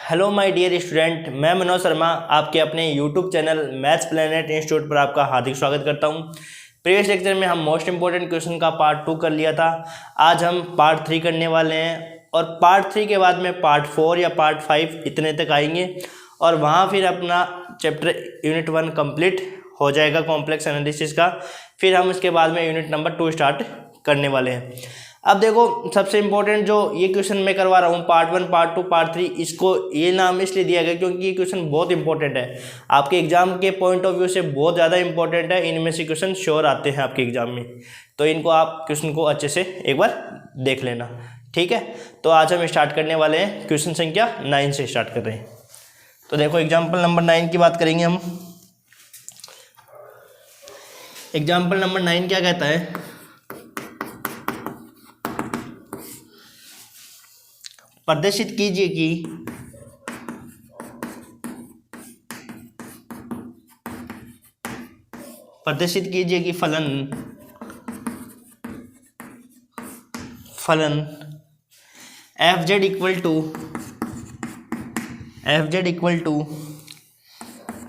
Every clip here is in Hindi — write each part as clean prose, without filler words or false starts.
हेलो माय डियर स्टूडेंट, मैं मनोज शर्मा आपके अपने YouTube channel maths planet institute पर आपका हार्दिक स्वागत करता हूं। प्रीवियस लेक्चर में हम मोस्ट इंपोर्टेंट क्वेश्चन का पार्ट 2 कर लिया था। आज हम पार्ट 3 करने वाले हैं और पार्ट 3 के बाद में पार्ट 4 या पार्ट 5 इतने तक आएंगे और वहाँ फिर अपना चैप्टर यूनिट 1 कंप्लीट हो जाएगा कॉम्प्लेक्स एनालिसिस का। फिर हम इसके बाद में यूनिट नंबर 2 स्टार्ट करने वाले हैं। अब देखो, सबसे इम्पोर्टेंट जो ये क्वेश्चन मैं करवा रहा हूँ पार्ट 1, पार्ट 2, पार्ट 3, इसको ये नाम इसलिए दिया गया क्योंकि ये क्वेश्चन बहुत इंपॉर्टेंट है। आपके एग्जाम के पॉइंट ऑफ व्यू से बहुत ज़्यादा इंपॉर्टेंट है। इनमें से क्वेश्चन श्योर आते हैं आपके एग्जाम में, तो इनको आप क्वेश्चन को अच्छे से एक बार देख लेना, ठीक है। तो आज हम स्टार्ट करने वाले हैं, क्वेश्चन संख्या 9 से स्टार्ट कर रहे हैं। तो देखो, एग्जाम्पल नंबर 9 की बात करेंगे हम। एग्जाम्पल नंबर 9 क्या कहता है? प्रदर्शित कीजिए कि फलन F Z equal to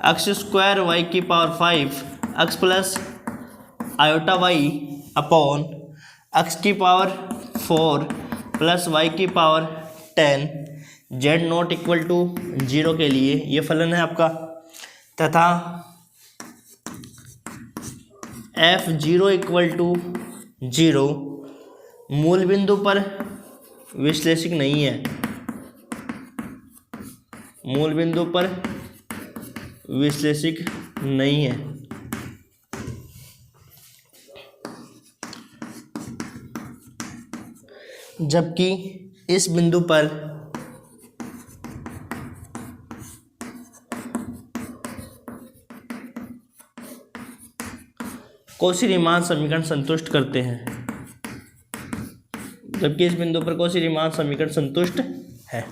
x square Y की power 5 x plus iota Y upon x की पावर 4 प्लस वाई की power 10 Z not equal to 0 के लिए ये फलन है आपका, तथा एफ 0 इक्वल टू 0 मूल बिंदु पर विश्लेषिक नहीं है। मूल बिंदु पर विश्लेषिक नहीं है, जबकि इस बिंदु पर कौशी-रीमान समीकरण संतुष्ट करते हैं। जबकि इस बिंदु पर कौशी-रीमान समीकरण संतुष्ट है।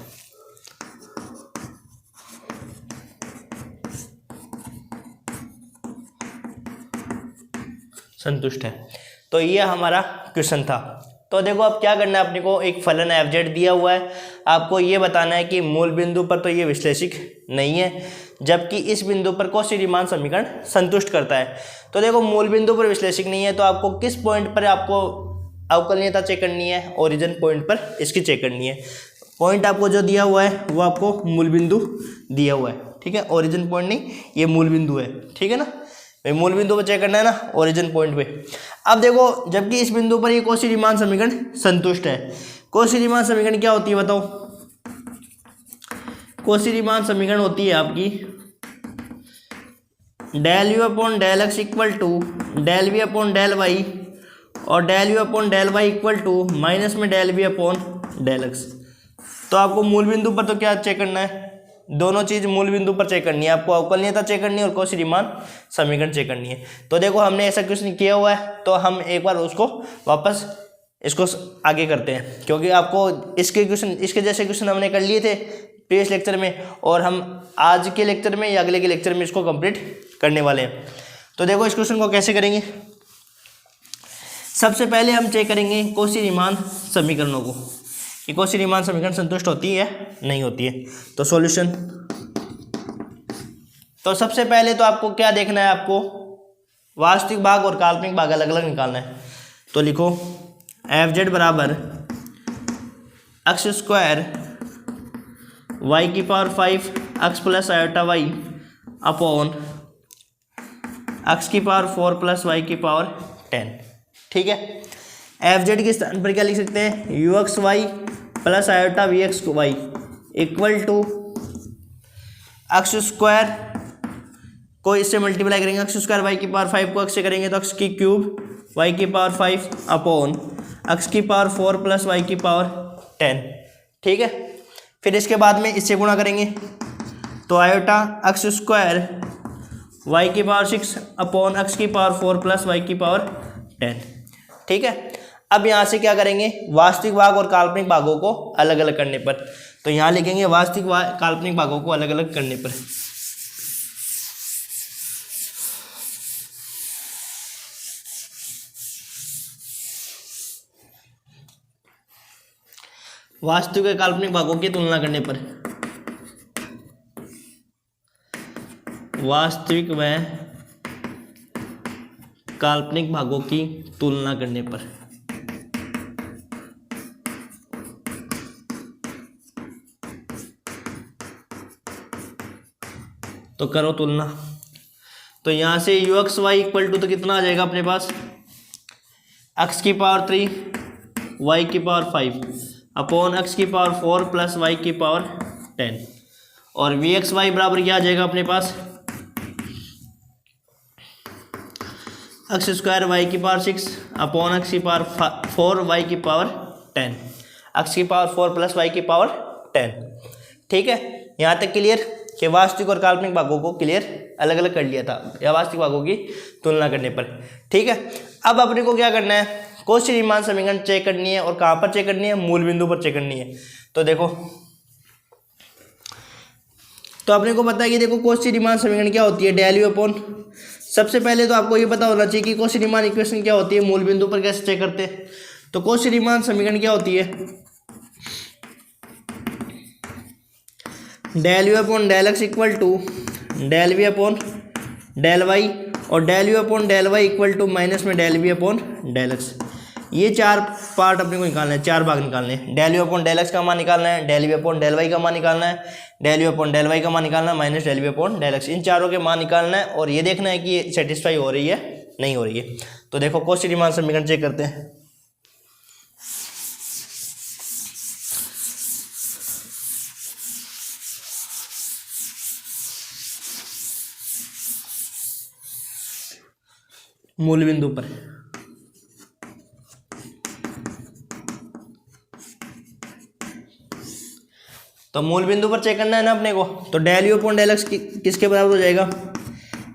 संतुष्ट है। तो ये हमारा क्वेश्चन था। तो देखो, अब क्या करना है अपने को, एक फलन एफ जेड दिया हुआ है, आपको ये बताना है कि मूल बिंदु पर तो ये विश्लेषिक नहीं है, जबकि इस बिंदु पर कौशी-रीमान समीकरण संतुष्ट करता है। तो देखो, मूल बिंदु पर विश्लेषिक नहीं है तो आपको किस पॉइंट पर आपको अवकलनीयता चेक करनी है? ओरिजिन पॉइंट पर इसकी चेक करनी है। पॉइंट आपको जो दिया हुआ है वो आपको मूल बिंदु दिया हुआ है, ठीक है। ओरिजिन पॉइंट नहीं, ये मूल बिंदु है, ठीक है ना। भाई मूल बिंदु पर चेक करना है ना, ओरिजिन पॉइंट पे। अब देखो, जबकि इस बिंदु पर ये कौशी-रीमान समीकरण संतुष्ट है। कौशी-रीमान समीकरण क्या होती है बताओ? कौशी-रीमान समीकरण होती है आपकी del you upon del x equal to del we upon del Y और del you upon del Y equal to minus में del we upon del x. तो आपको मूल बिंदु पर तो क्या चेक करना है? दोनों चीज मूल बिंदु पर चेक करनी है आपको, अवकलनीयता चेक करनी है और कौशी-रीमान समीकरण चेक करनी है। तो देखो, हमने ऐसा क्वेश्चन किया हुआ है तो हम एक बार उसको वापस इसको आगे करते हैं, क्योंकि आपको इसके जैसे क्वेश्चन हमने कर लिए थे प्रीवियस लेक्चर में और हम आज के लेक्चर में या अगले के लेक्चर में इसको कंप्लीट करने वाले हैं। तो देखो, इस क्वेश्चन को कैसे करेंगे? सबसे पहले हम चेक करेंगे कौशी-रीमान समीकरणों को कि कौशी-रीमान समीकरण संतुष्ट होती है नहीं होती है। तो सॉल्यूशन, तो सबसे पहले तो आपको क्या देखना है? आपको वास्तविक भाग और काल्पनिक भाग अलग अलग निकालना है। तो लिखो एफ जेड बराबर एक्स स्क्वायर वाई की power 5 x plus iota Y upon x की पावर 4 प्लस वाई की पावर 10, ठीक है। एफ जेड के स्थान पर क्या लिख सकते हैं? U x y plus iota v x y equal to x square को इससे मल्टीप्लाई करेंगे, एक्स स्क्वायर वाई की पावर 5 को एक्स से करेंगे तो एक्स की क्यूब वाई की पावर 5 अपॉन एक्स की पावर 4 प्लस वाई की पावर 10, ठीक है। फिर इसके बाद में इससे गुणा करेंगे तो आयोटा एक्स स्क्वायर वाई की पावर 6 अपॉन एक्स की पावर 4 प्लस वाई की पावर 10, ठीक है। अब यहाँ से क्या करेंगे? वास्तविक भाग और काल्पनिक भागों को अलग अलग करने पर, तो यहाँ लिखेंगे वास्तविक काल्पनिक भागों को अलग अलग करने पर। वास्तविक और काल्पनिक भागों की तुलना करने पर वास्तविक व काल्पनिक भागों की तुलना करने पर। तो करो तुलना। तो यहाँ से u x y equal to तो कितना आ जाएगा अपने पास, एक्स की पावर 3 वाई की पावर 5 अपॉन एक्स की पावर 4 प्लस वाई की पावर 10, और वी एक्स वाई बराबर क्या आ जाएगा अपने पास, एक्स स्क्वायर वाई की पावर 6 अपॉन एक्स की पावर 4 वाई की पावर 10, एक्स की पावर 4 प्लस वाई की पावर 10। ठीक है, यहाँ तक क्लियर कि वास्तविक और काल्पनिक भागों को क्लियर अलग अलग कर लिया था या वास्तविक भागों की तुलना करने पर। ठीक है, अब अपने को क्या करना है, कौशी रीमान समीकरण चेक करनी है, और कहाँ पर चेक करनी है, मूल बिंदु पर चेक करनी है। तो देखो, तो अपने को पता है कि देखो कौशी रीमान समीकरण क्या होती है, डेल यू अपॉन, सबसे पहले तो आपको ये पता होना चाहिए कि कौशी रीमान इक्वेशन क्या होती है, मूल बिंदु पर कैसे चेक करते हैं। तो कौशी रीमान समीकरण क्या होती है, del you upon del x equal to del we upon del Y, और del you upon del Y equal to minus में del we upon del X. ये चार पार्ट अपने को निकालना है, चार भाग निकालने हैं। Del you upon del X का मान निकालना है, del we upon del Y का मान निकालना है, del you upon del Y का मान निकालना है, minus del we upon del X. इन चारों के मान निकालना है और ये देखना है कि ये सेटिस्फाई हो रही है नहीं हो रही है। तो देखो कौशी रीमान समीकरण चेक करते हैं। मूल बिंदु पर तो मूल बिंदु पर चेक करना है ना अपने को। तो del you upon del x किसके बराबर हो जाएगा,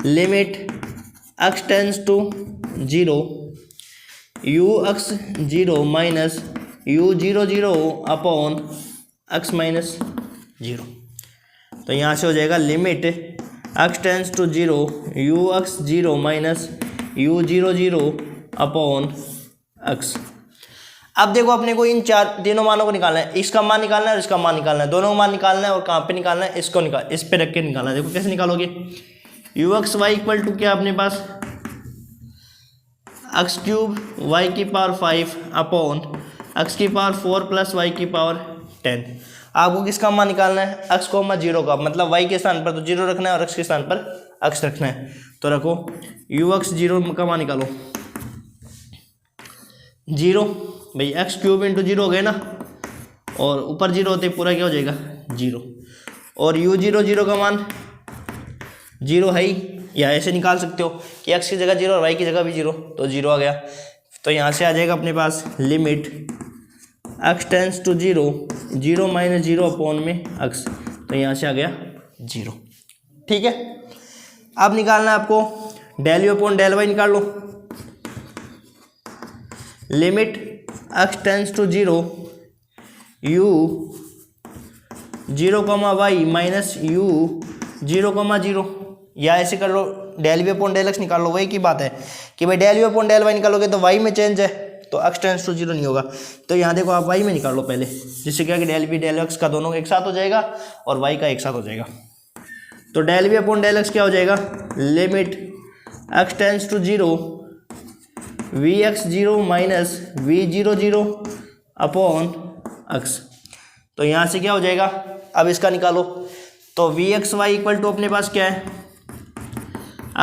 limit x tends to 0 u x 0 minus you 0 0 upon x minus 0। तो यहाँ से हो जाएगा limit x tends to 0 u x 0 minus you 0 0 upon x. अब देखो अपने को इन तीनों मानों को निकालना है, इसका मान निकालना है और इसका मान निकालना है, दोनों का मान निकालना है। और कहाँ पे निकालना है, इसको निकाल, इस पे रख के निकालना है। देखो कैसे निकालोगे, u x y equal to क्या अपने पास, एक्स क्यूब वाई की पावर 5 अपॉन एक्स की पावर 4 प्लस वाई की पावर 10। आपको किसका मान निकालना है, एक्स को 0 का, मतलब वाई के स्थान पर तो 0 रखना है और एक्स के स्थान पर एक्स रखना है। तो रखो यू एक्स 0 का मान निकालो, 0 भाई एक्स क्यूब इंटू 0 हो गए ना, और ऊपर 0 होते पूरा क्या हो जाएगा 0, और यू 0 0 का मान 0 है ही, या ऐसे निकाल सकते हो कि एक्स की जगह 0 और वाई की जगह भी 0, तो 0 आ गया। तो यहाँ से आ जाएगा अपने पास limit x tends to 0 0 minus 0 upon में एक्स, तो यहाँ से आ गया 0। ठीक है, अब निकालना है आपको del you upon del Y, निकाल लो। Limit x tends to 0 U 0 comma Y minus you 0 comma 0, या ऐसे कर लो del we upon del x निकाल लो। वही की बात है कि भाई del we upon del Y निकालोगे तो वाई में चेंज है, तो एक्स टेंस टू 0 नहीं होगा। तो यहाँ देखो आप वाई में निकाल लो पहले, जिससे क्या कि डेल वी डेल एक्स का दोनों एक साथ हो जाएगा और वाई का एक साथ हो जाएगा। तो del we upon del x क्या हो जाएगा, limit x tends to 0 v x 0 minus v 0 0 upon x. तो यहाँ से क्या हो जाएगा, अब इसका निकालो। तो v x y equal to अपने पास क्या है,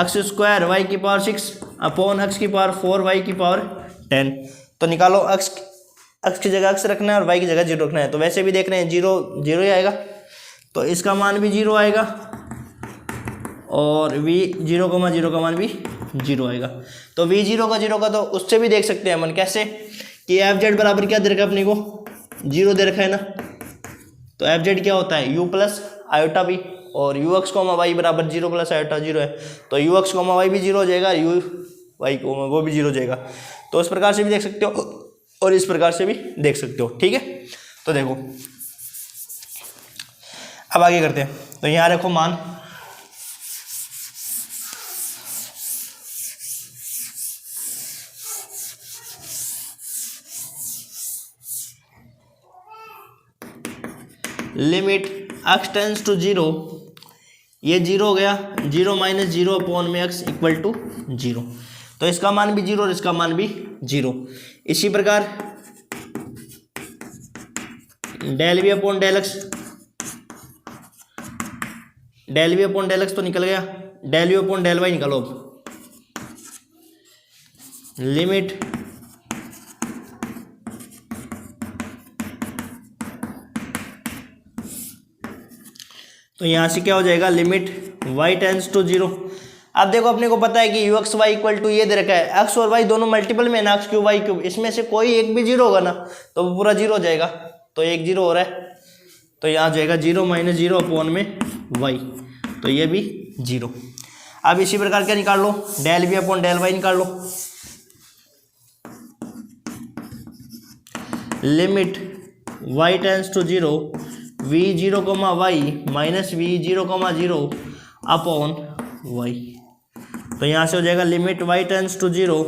एक्स स्क्वायर वाई की पावर 6 अपॉन एक्स की पावर 4 वाई की पावर 10। तो निकालो, एक्स की जगह एक्स रखना है और वाई की जगह 0 रखना है। तो वैसे भी देख रहे हैं 0 0 ही आएगा, तो इसका मान भी 0 आएगा और वी 0 का मान भी 0 आएगा। तो वी 0 का तो उससे भी देख सकते हैं अपन, कैसे कि एफ जेड बराबर क्या दे रखा है अपने को, 0 दे रखा है ना। तो एफ जेड क्या होता है, यू प्लस आयोटा बी, और यू एक्स कोमा वाई बराबर 0 प्लस आयोटा 0 है, तो यू एक्स कोमा वाई भी 0 हो जाएगा, यू वाई कोमा वो भी 0 हो जाएगा। तो इस प्रकार से भी देख सकते हो और इस प्रकार से भी देख सकते हो। ठीक है, तो देखो अब आगे करते हैं। तो यहाँ रखो मान, लिमिट एक्स टेंस टू 0 ये 0 हो गया, 0 माइनस 0 अपॉन में x इक्वल टू 0, तो इसका मान भी 0 और इसका मान भी 0। इसी प्रकार del we upon del x, del we upon del x तो निकल गया, del we upon del y निकालो अब। लिमिट तो यहां से क्या हो जाएगा, लिमिट y टेंस टू 0। अब देखो अपने को पता है कि u x y equal to ये दे रखा है, एक्स और वाई दोनों मल्टीपल में ना, एक्स क्यूब वाई क्यूब, इसमें से कोई एक भी 0 होगा ना तो वो पूरा 0 हो जाएगा, तो एक 0 हो रहा है, तो यहाँ जाएगा 0 माइनस 0 अपॉन में y, तो ये भी 0। अब इसी प्रकार क्या निकाल लो, del we upon del Y निकाल लो। Limit y tends to 0 v0, y minus v0, 0 upon y, तो यहाँ से हो जाएगा लिमिट y टेंस टू 0।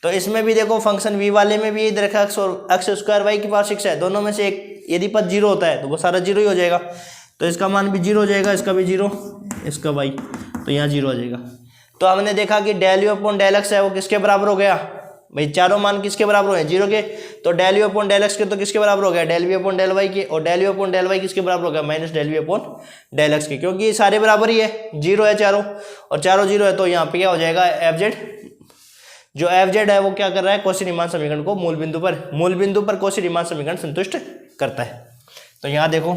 तो इसमें भी देखो फंक्शन v वाले में भी इधर रखा एक्स स्क्वायर वाई की पावर 6 है, दोनों में से एक यदि पद 0 होता है तो वो सारा 0 ही हो जाएगा, तो इसका मान भी 0 हो जाएगा, इसका भी 0, इसका y, तो यहाँ 0 आ जाएगा। तो हमने देखा कि del you upon del x है वो किसके बराबर हो गया भाई, चारों मान किसके बराबर हो गए, 0 के, तो del you upon del x के तो किसके बराबर हो गया, del we upon del y के, और del you upon del Y किसके बराबर हो गया, minus del we upon del x के, क्योंकि ये सारे बराबर ही है, 0 है चारों, और चारों 0 है, तो यहाँ पे क्या हो जाएगा, एफ जेड, जो एफ जेड है वो क्या कर रहा है, कौशी रीमान समीकरण को मूल बिंदु पर कौशी रीमान समीकरण संतुष्ट करता है। तो यहाँ देखो,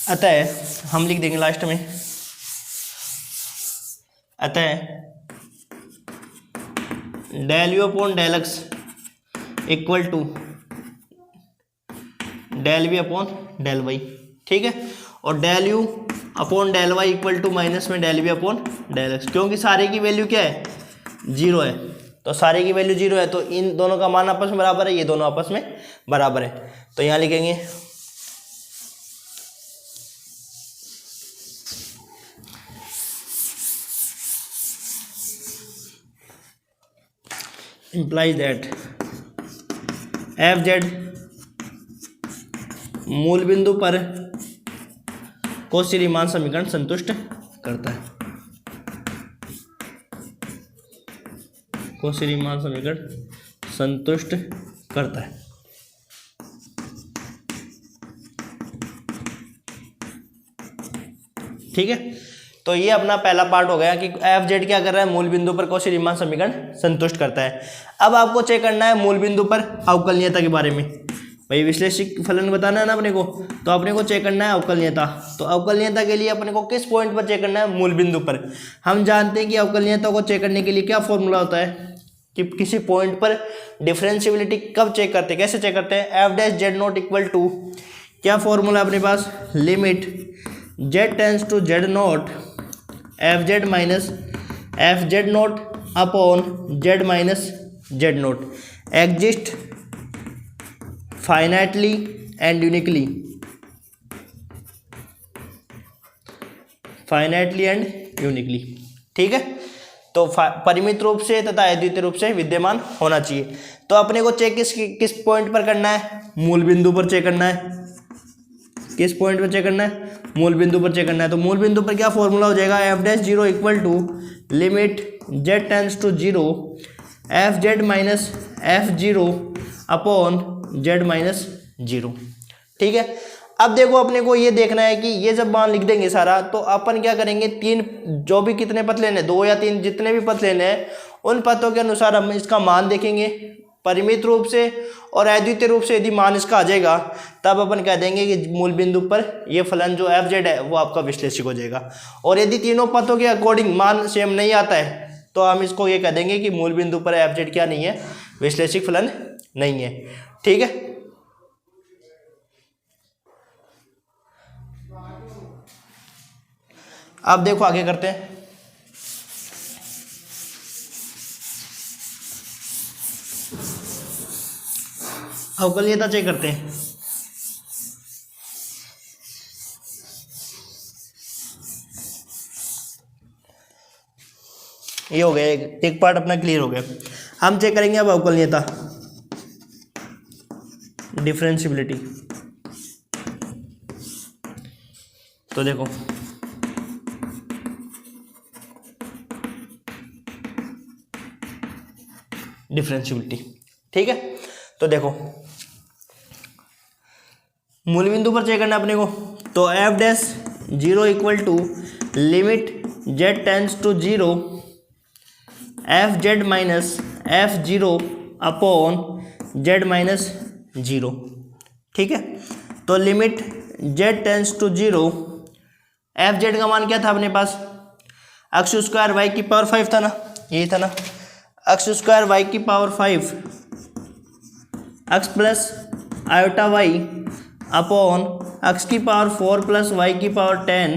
अतः हम लिख देंगे लास्ट में, अतः del you upon del x equal to del we upon del Y, ठीक है, और del you upon del Y equal to minus में del we upon del X, क्योंकि सारे की वैल्यू क्या है, 0 है, तो सारे की वैल्यू 0 है, तो इन दोनों का मान आपस में बराबर है, ये दोनों आपस में बराबर है, तो यहाँ लिखेंगे implies that एफ जेड मूल बिंदु पर कौशी रीमान समीकरण संतुष्ट करता है, कौशी रीमान समीकरण संतुष्ट करता है। ठीक है, तो ये अपना पहला पार्ट हो गया कि एफ जेड क्या कर रहा है, मूल बिंदु पर कौशी रीमान समीकरण संतुष्ट करता है। अब आपको चेक करना है मूल बिंदु पर अवकलनीयता के बारे में, भाई विश्लेषिक फलन बताना है ना अपने को, तो अपने को चेक करना है अवकलनीयता। तो अवकलनीयता के लिए अपने को किस पॉइंट पर चेक करना है, मूल बिंदु पर। हम जानते हैं कि अवकलनीयता को चेक करने के लिए क्या फॉर्मूला होता है कि किसी पॉइंट पर डिफरेंशिएबिलिटी कब चेक करते हैं, कैसे चेक करते हैं, F dash Z not equal to, क्या फॉर्मूला अपने पास, limit Z tends to Z not F Z minus F Z not upon Z minus Z not exist finitely and uniquely, finitely and uniquely, ठीक है। तो परिमित रूप से तथा अद्वितीय रूप से विद्यमान होना चाहिए। तो अपने को चेक किस पॉइंट पर करना है, मूल बिंदु पर चेक करना है। किस पॉइंट पर चेक करना है, मूल बिंदु पर चेक करना है। तो मूल बिंदु पर क्या फॉर्मूला हो जाएगा, f dash zero equal to limit Z tends to zero f Z minus f zero upon Z minus zero, ठीक है। अब देखो अपने को ये देखना है कि ये जब मान लिख देंगे सारा, तो अपन क्या करेंगे, तीन जो भी कितने पथ लेने, 2 या 3 जितने भी पथ लेने हैं, उन पथों के अनुसार हम इसका मान देखेंगे परिमित रूप से, और अद्वितीय रूप से यदि मान इसका आ जाएगा तब अपन कह देंगे कि मूल बिंदु पर ये फलन जो एफ जेड है वो आपका विश्लेषिक हो जाएगा। और यदि तीनों पथों के अकॉर्डिंग मान सेम नहीं आता है तो हम इसको ये कह देंगे कि मूल बिंदु पर एफ जेड क्या नहीं है, विश्लेषिक फलन नहीं है, ठीक है। अब देखो आगे करते हैं। अवकलनीयता चेक करते हैं। ये हो गया, एक पार्ट अपना क्लियर हो गया। हम चेक करेंगे अब अवकलनीयता, डिफरेंशिएबिलिटी। तो देखो डिफरेंशियबिलिटी, ठीक है। तो देखो मूल बिंदु पर चेक करना अपने को, तो F dash 0 equal to limit Z tends to 0 F Z minus F 0 upon Z minus 0, ठीक है। तो limit Z tends to 0, F z का मान क्या था अपने पास, एक्स स्क्वायर वाई की पावर 5 था ना, यही था ना, एक्स स्क्वायर वाई की power 5 x plus iota Y upon x की पावर 4 प्लस वाई की पावर 10,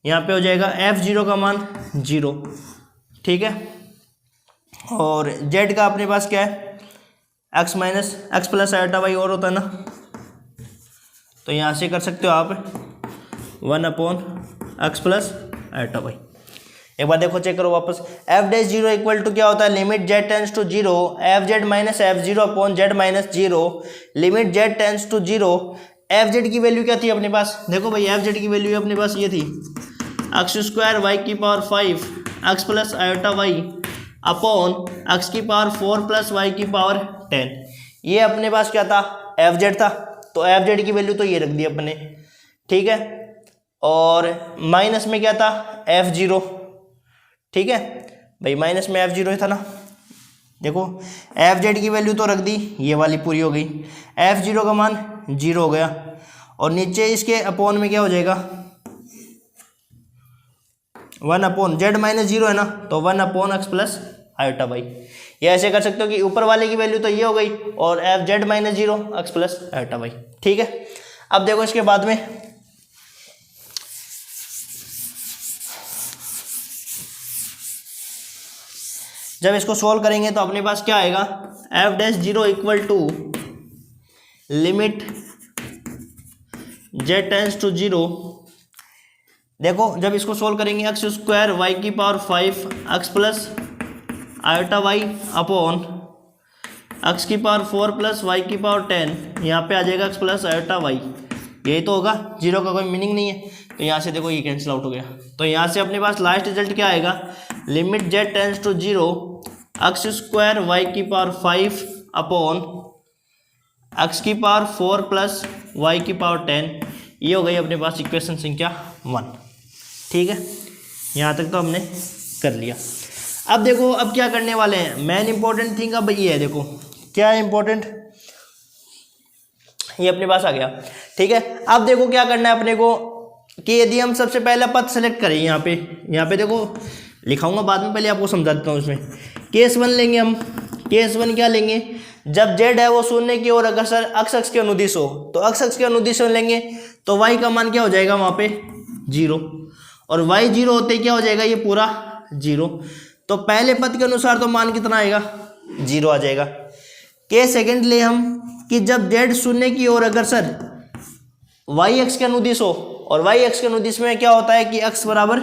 यहाँ पे हो जाएगा एफ 0 का मान 0, ठीक है। और जेड का अपने पास क्या है, x minus x plus iota y और होता है ना, तो यहाँ से कर सकते हो आप 1 upon x plus iota y. एक बार देखो चेक करो वापस, एफ डैश 0 इक्वल टू क्या होता है, limit Z tends to 0 F Z minus F 0 upon Z minus 0, limit Z tends to 0, F z की वैल्यू क्या थी अपने पास, देखो भाई एफ जेड की वैल्यू अपने पास ये थी एक्स स्क्वायर वाई की power 5 x plus iota Y upon x की पावर 4 प्लस वाई की पावर 10, ये अपने पास क्या था, एफ जेड था। तो एफ जेड की वैल्यू तो ये रख दी अपने, ठीक है। और माइनस में क्या था, एफ 0, ठीक है भाई, माइनस में एफ 0 था ना, देखो एफ जेड की वैल्यू तो रख दी, ये वाली पूरी हो गई, एफ 0 का मान 0 हो गया, और नीचे इसके अपॉन में क्या हो जाएगा 1 अपॉन जेड माइनस 0 है ना, तो 1 upon x plus iota y. ये ऐसे कर सकते हो कि ऊपर वाले की वैल्यू तो ये हो गई और f Z minus 0 x plus iota y, ठीक है। अब देखो इसके बाद में जब इसको सॉल्व करेंगे तो अपने पास क्या आएगा, f dash 0 equal to limit Z tends to 0, देखो जब इसको सॉल्व करेंगे एक्स स्क्वायर वाई की power 5 x plus iota Y upon x की पावर 4 प्लस वाई की पावर 10, यहाँ पे आ जाएगा एक्स प्लस आयोटा वाई, यही तो होगा, 0 का कोई मीनिंग नहीं है, तो यहाँ से देखो ये कैंसिल आउट हो गया। तो यहाँ से अपने पास लास्ट रिजल्ट क्या आएगा, limit Z tends to 0 x square Y की पावर 5 अपॉन एक्स की पावर 4 प्लस वाई की पावर 10, ये हो गई अपने पास इक्वेशन संख्या 1, ठीक है। यहाँ तक तो हमने कर लिया। अब देखो अब क्या करने वाले हैं, मेन इंपॉर्टेंट थिंग अब ये है, देखो क्या है इंपॉर्टेंट, ये अपने पास आ गया, ठीक है। अब देखो क्या करना है अपने को, कि यदि हम सबसे पहला पद सेलेक्ट करें, यहाँ पे देखो लिखाऊंगा बाद में, पहले आपको समझा देता हूँ। उसमें केस 1 लेंगे हम, केस 1 क्या लेंगे, जब जेड है वो शून्य की ओर अग्रसर अक्ष अक्ष के अनुदिश हो, तो अक्ष अक्ष के अनुदिश लेंगे तो वाई का मान क्या हो जाएगा वहाँ पे 0, और वाई 0 होते ही क्या हो जाएगा ये पूरा 0, तो पहले पद के अनुसार तो मान कितना आएगा 0 आ जाएगा। केस सेकंड ले हम, कि जब जेड शून्य की ओर अग्रसर वाई एक्स के अनुदिश हो, और वाई एक्स के अनुदिश में क्या होता है कि x बराबर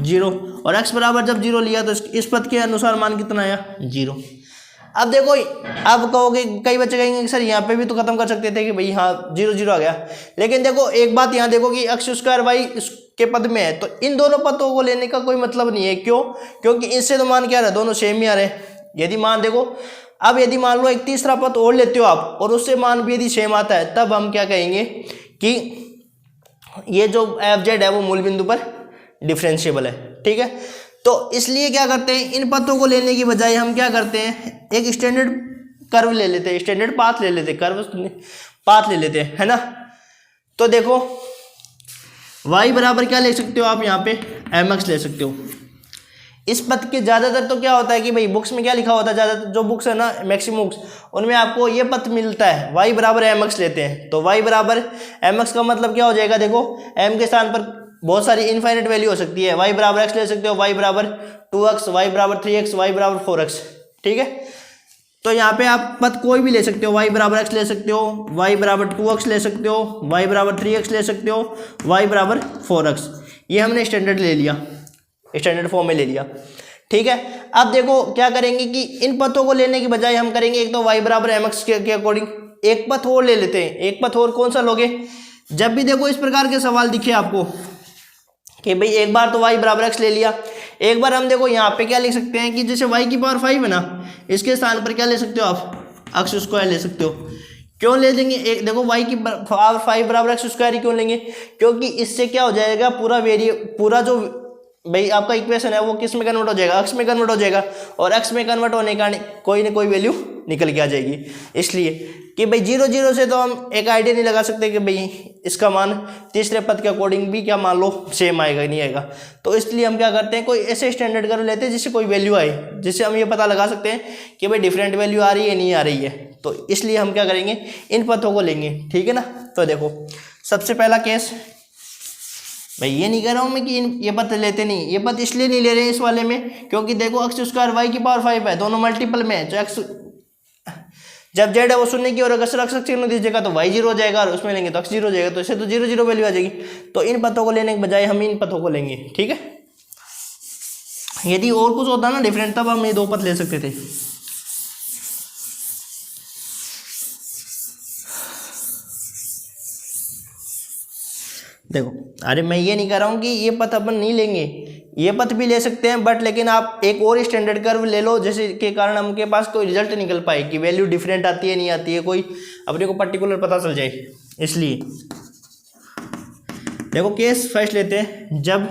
0, और x बराबर जब 0 लिया तो इस पद के अनुसार मान कितना आया 0। अब देखो अब कहोगे, कई बच्चे कहेंगे कि सर यहाँ पे भी तो खत्म कर सकते थे कि भाई हाँ 0 0 आ गया, लेकिन देखो एक बात यहाँ देखो कि एक्स स्क्वायर वाई के पद में है, तो इन दोनों पदों को लेने का कोई मतलब नहीं है, क्यों, क्योंकि इससे तो मान क्या रहा, दोनों सेम ही आ रहे। यदि मान देखो, अब यदि मान लो एक तीसरा पद और लेते हो आप और उससे मान भी यदि सेम आता है, तब हम क्या कहेंगे कि ये जो एफ जेड है वो मूल बिंदु पर डिफरेंशिएबल है, ठीक है। तो इसलिए क्या करते हैं, इन पदों को लेने की बजाय हम क्या करते हैं, एक स्टैंडर्ड कर्व ले लेते हैं, स्टैंडर्ड पाथ ले लेते हैं, कर्व पाथ ले लेते हैं, है ना। तो देखो y बराबर क्या ले सकते हो आप, यहाँ पे mx ले सकते हो। इस पद के ज़्यादातर तो क्या होता है कि भाई बुक्स में क्या लिखा होता है, ज़्यादातर जो बुक्स है ना मैक्सिमम बुक्स, उनमें आपको ये पद मिलता है y बराबर mx लेते हैं, तो y बराबर mx का मतलब क्या हो जाएगा, देखो m के स्थान पर बहुत सारी इनफाइनाइट वैल्यू हो सकती है, y बराबर x ले सकते हो, y बराबर 2x, y बराबर 3x, y बराबर 4x, ठीक है। तो यहाँ पे आप पद कोई भी ले सकते हो, y बराबर x ले सकते हो, y बराबर 2x ले सकते हो, y बराबर 3x ले सकते हो, y बराबर 4x, ये हमने स्टैंडर्ड ले लिया, स्टैंडर्ड फॉर्म में ले लिया, ठीक है। अब देखो क्या करेंगे कि इन पदों को लेने की बजाय हम करेंगे एक तो y बराबर mx के अकॉर्डिंग एक पद और ले लेते हैं। एक पद और कौन सा लोगे, जब भी देखो इस प्रकार के सवाल दिखे आपको कि भाई एक बार तो y बराबर x ले लिया, एक बार हम देखो यहाँ पे क्या लिख सकते हैं कि जैसे y की पावर 5 है ना, इसके स्थान पर क्या ले सकते हो आप, x स्क्वायर ले सकते हो। क्यों ले लेंगे, एक देखो y की पावर 5 बराबर x स्क्वायर ही क्यों लेंगे, क्योंकि इससे क्या हो जाएगा, पूरा जो भाई आपका इक्वेशन है वो किस में कन्वर्ट हो जाएगा, x में कन्वर्ट हो जाएगा, और x में कन्वर्ट होने का कोई ना कोई वैल्यू निकल के आ जाएगी। इसलिए कि भाई 0 0 से तो हम एक आइडिया नहीं लगा सकते कि भाई इसका मान तीसरे पद के अकॉर्डिंग भी क्या मान लो सेम आएगा नहीं आएगा। तो इसलिए हम क्या करते हैं, कोई ऐसे स्टैंडर्ड कर्व लेते हैं जिससे कोई वैल्यू आए, जिससे हम ये पता लगा सकते हैं कि भाई डिफरेंट वैल्यू आ रही है नहीं आ रही है। तो इसलिए हम क्या करेंगे, इन पथों को लेंगे, ठीक है ना। तो देखो सबसे पहला केस, भाई ये नहीं कह रहा हूँ मैं कि ये पथ लेते नहीं, ये पथ इसलिए नहीं ले रहे हैं इस वाले में क्योंकि देखो x स्क्वायर y की पावर 5 है, दोनों मल्टीपल में है, जो x जब z है वो शून्य की ओर अगर x दीजिएगा तो y 0 हो जाएगा, और उसमें लेंगे तो x 0 हो जाएगा, तो इसे तो 0 0 वैल्यू आ जाएगी। तो इन पथों को लेने के बजाय हम इन पथों को लेंगे, ठीक है। यदि और कुछ होता ना डिफरेंट तब हम ये दो पथ ले सकते थे। देखो अरे मैं ये नहीं कह रहा हूँ कि ये पथ अपन नहीं लेंगे, ये पथ भी ले सकते हैं, बट लेकिन आप एक और स्टैंडर्ड कर्व ले लो जिसके के कारण हमके पास कोई रिजल्ट निकल पाए कि वैल्यू डिफरेंट आती है नहीं आती है, कोई अपने को पर्टिकुलर पता चल जाए। इसलिए देखो केस फर्स्ट लेते हैं, जब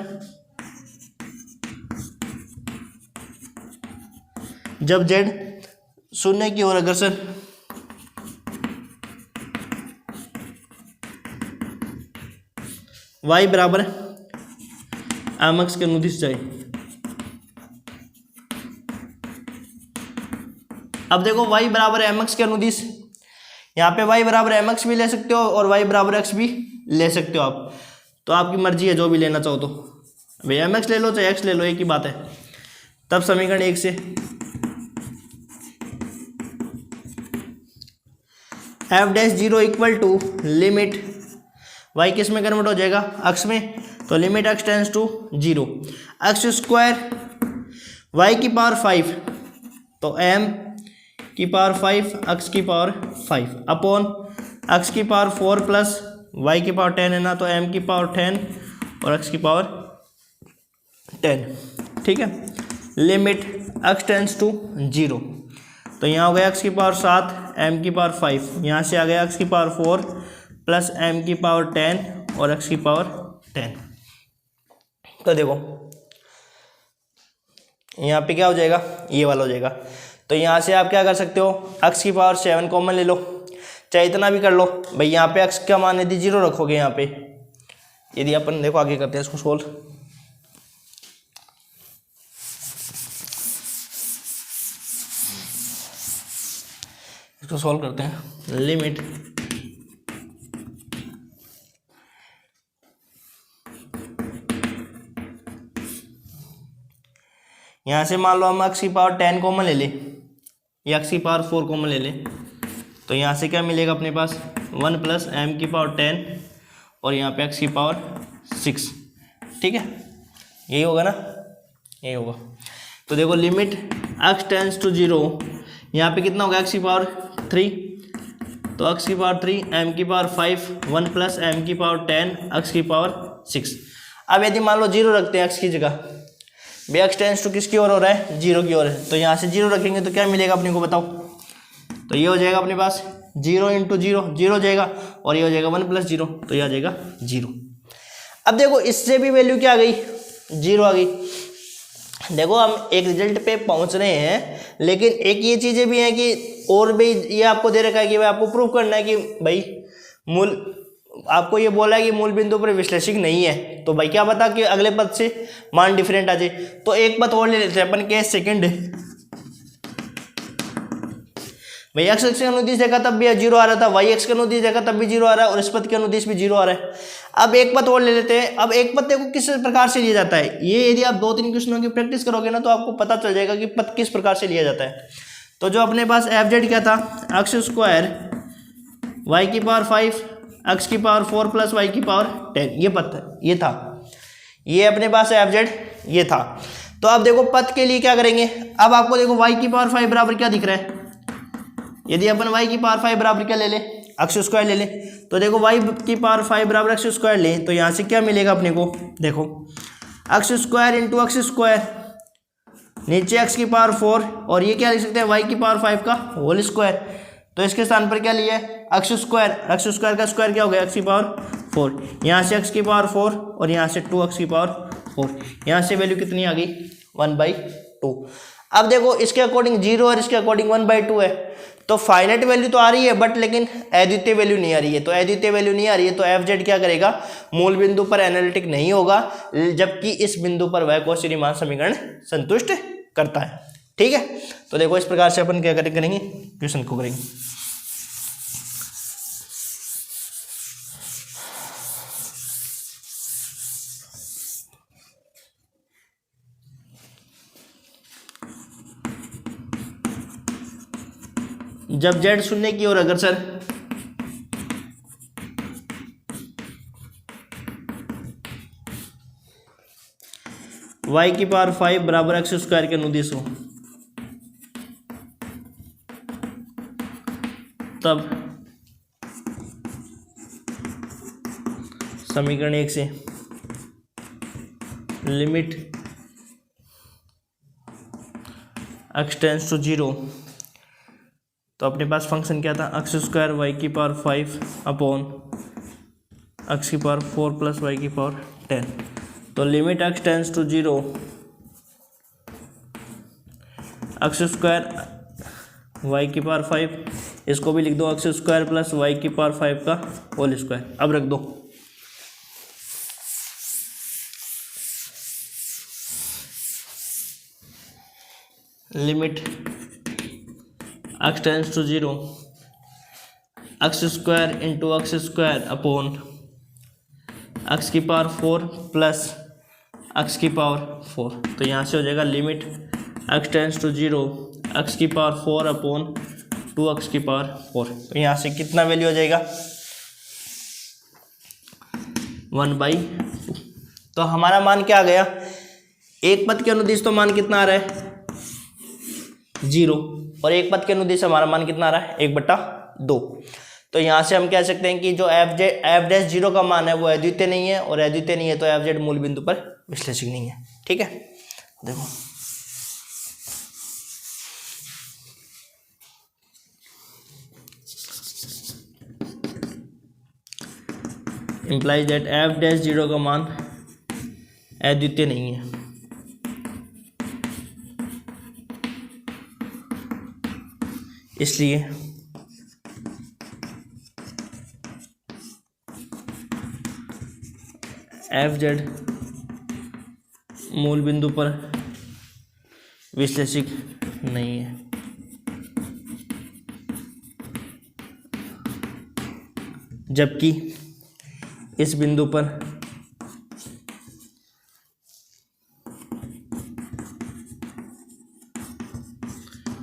z शून्य की ओर अग्रसर y बराबर mx के अनुदिश जाए। अब देखो y बराबर mx के अनुदिश, यहाँ पे y बराबर mx भी ले सकते हो और y बराबर x भी ले सकते हो आप, तो आपकी मर्जी है जो भी लेना चाहो। तो भाई mx ले लो चाहे x ले लो, एक ही बात है। तब समीकरण 1 से f dash 0 equal to limit y किस में कन्वर्ट हो जाएगा, x में, तो limit x tends to 0 x square y की पावर 5, तो m की पावर 5 x की पावर 5 अपॉन x की पावर 4 प्लस y की पावर 10 है ना, तो m की पावर 10 और x की पावर 10, ठीक है। लिमिट x टेंस टू 0, तो यहाँ हो गया x की पावर 7 m की पावर 5, यहाँ से आ गया x की पावर 4 प्लस m की पावर 10 और x की पावर 10। तो देखो यहाँ पे क्या हो जाएगा, ये वाला हो जाएगा। तो यहाँ से आप क्या कर सकते हो, x की पावर 7 कॉमन ले लो, चाहे इतना भी कर लो। भाई यहाँ पे x का मान यदि 0 रखोगे, यहाँ पे यदि अपन देखो आगे करते हैं इसको सोल्व, इसको सोल्व करते हैं। लिमिट यहाँ से मान लो हम x की पावर 10 कॉमन ले ले या x की पावर 4 कॉमन ले ले, तो यहाँ से क्या मिलेगा अपने पास 1 प्लस m की पावर 10 और यहाँ पे x की पावर 6, ठीक है। यही होगा ना, यही होगा। तो देखो लिमिट x टेंस टू 0, यहाँ पे कितना होगा x की पावर 3, तो x की पावर 3 m की पावर 5 1 प्लस m की पावर 10 x की पावर 6। अब यदि मान लो 0 रखते हैं x की जगह, भाई x टेंस टू किसकी ओर हो रहा है, 0 की ओर है, तो यहाँ से 0 रखेंगे तो क्या मिलेगा अपने को बताओ। तो ये हो जाएगा अपने पास 0 इंटू 0 0 हो जाएगा, और ये हो जाएगा 1 प्लस 0, तो ये आ जाएगा 0। अब देखो इससे भी वैल्यू क्या आ गई, 0 आ गई। देखो हम एक रिजल्ट पे पहुंच रहे हैं, लेकिन एक ये चीज़ें भी हैं कि और भी ये आपको दे रखा है कि भाई आपको प्रूव करना है कि भाई मूल, आपको ये बोला है कि मूल बिंदु पर विश्लेषिक नहीं है, तो भाई क्या पता कि अगले पद से मान डिफरेंट आ जाए। तो एक पद और ले लेते हैं अपन, केस सेकंड। भाई x के अनुदिश देखा तब भी 0 आ रहा था, y x के अनुदिश देखा तब भी 0 आ रहा है, और इस पद के अनुदिश भी 0 आ रहा है। अब एक पद और ले लेते हैं। अब एक पद देखो किस प्रकार से लिया जाता है, ये यदि आप 2-3 क्वेश्चनों की प्रैक्टिस करोगे ना तो आपको पता चल जाएगा कि पद किस प्रकार से लिया जाता है। तो जो अपने पास एफ क्या था, x स्क्वायर y की पावर 5 x की पावर 4 प्लस y की पावर 10, ये पद था, ये था, ये अपने पास एफ ये था। तो अब देखो पद के लिए क्या करेंगे, अब आपको देखो y की पावर 5 बराबर क्या दिख रहा है, यदि अपन y की पावर 5 बराबर क्या ले ले, एक्स स्क्वायर ले लें, तो देखो वाई की पावर 5 बराबर एक्स स्क्वायर लें तो यहाँ से क्या मिलेगा अपने को, देखो x square into x square, नीचे एक्स की पावर 4 और ये क्या लिख सकते हैं वाई की पावर 5 का होल स्क्वायर। तो इसके स्थान पर क्या लिया है एक्स स्क्वायर का स्क्वायर क्या हो गया एक्स की पावर 4, यहाँ से एक्स की पावर 4 और यहाँ से 2x की पावर 4, यहाँ से वैल्यू कितनी आ गई 1/2। अब देखो इसके अकॉर्डिंग 0 और इसके अकॉर्डिंग 1/2 है, तो फाइनाइट वैल्यू तो आ रही है बट लेकिन अद्वितीय वैल्यू नहीं आ रही है। तो अद्वितीय वैल्यू नहीं आ रही है तो एफ जेड क्या करेगा, मूल बिंदु पर एनालिटिक नहीं होगा, जबकि इस बिंदु पर वह कौशी रीमान समीकरण संतुष्ट करता है। ठीक है, तो देखो इस प्रकार से अपन क्या करेंगे क्वेश्चन को करेंगे। जब z शून्य की ओर अग्रसर y की पावर 5 बराबर एक्स स्क्वायर के अनुदिश हो, तब समीकरण 1 से लिमिट x टेंड्स टू 0, तो अपने पास फंक्शन क्या था एक्स स्क्वायर वाई की पावर 5 अपॉन एक्स की पावर 4 प्लस वाई की पावर 10, तो limit x tends to 0 x square Y की पावर 5, इसको भी लिख दो एक्स स्क्वायर प्लस वाई की पावर 5 का होल स्क्वायर। अब रख दो limit x tends to 0 x square into x square upon x की पावर 4 प्लस एक्स की पावर 4, तो यहाँ से हो जाएगा limit x tends to 0 x की पावर 4 अपॉन 2x की पावर 4, तो यहाँ से कितना वैल्यू हो जाएगा 1/2। तो हमारा मान क्या आ गया, एक पद के अनुदिश तो मान कितना आ रहा है 0 और एक पद के अनुदिश हमारा मान कितना आ रहा है 1/2। तो यहाँ से हम कह सकते हैं कि जो एफ डैश 0 का मान है वो अद्वितीय नहीं है, और अद्वितीय नहीं है तो एफ जेड मूल बिंदु पर विश्लेषक नहीं है। ठीक है, देखो इंप्लाइज दैट एफ डैश 0 का मान अद्वितीय नहीं है, इसलिए एफ जेड मूल बिंदु पर विश्लेषक नहीं है। जबकि इस बिंदु पर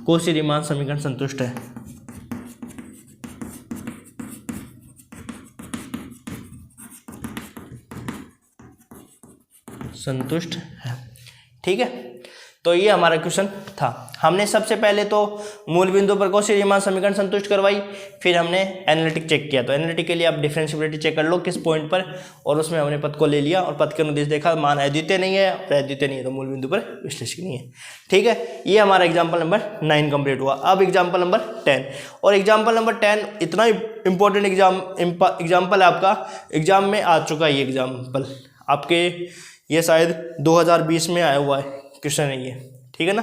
कौशी रीमान समीकरण संतुष्ट है। संतुष्ट है। ठीक है, तो ये हमारा क्वेश्चन था। हमने सबसे पहले तो मूल बिंदु पर कौशी रीमान समीकरण संतुष्ट करवाई, फिर हमने एनालिटिक चेक किया। तो एनालिटिक के लिए आप डिफरेंशिएबिलिटी चेक कर लो किस पॉइंट पर, और उसमें हमने पद को ले लिया और पद के अनुदिश देखा, मान अद्वितीय नहीं है और अद्वितीय नहीं है तो मूल बिंदु पर विश्लेषक नहीं है। ठीक है, ये हमारा एग्जाम्पल नंबर 9 कंप्लीट हुआ। अब एग्जाम्पल नंबर 10, और एग्जाम्पल नंबर 10 इतना इंपॉर्टेंट एग्जाम्पल आपका एग्जाम में आ चुका है। ये एग्जाम्पल आपके ये शायद 2020 में आया हुआ है क्वेश्चन है ये, ठीक है ना।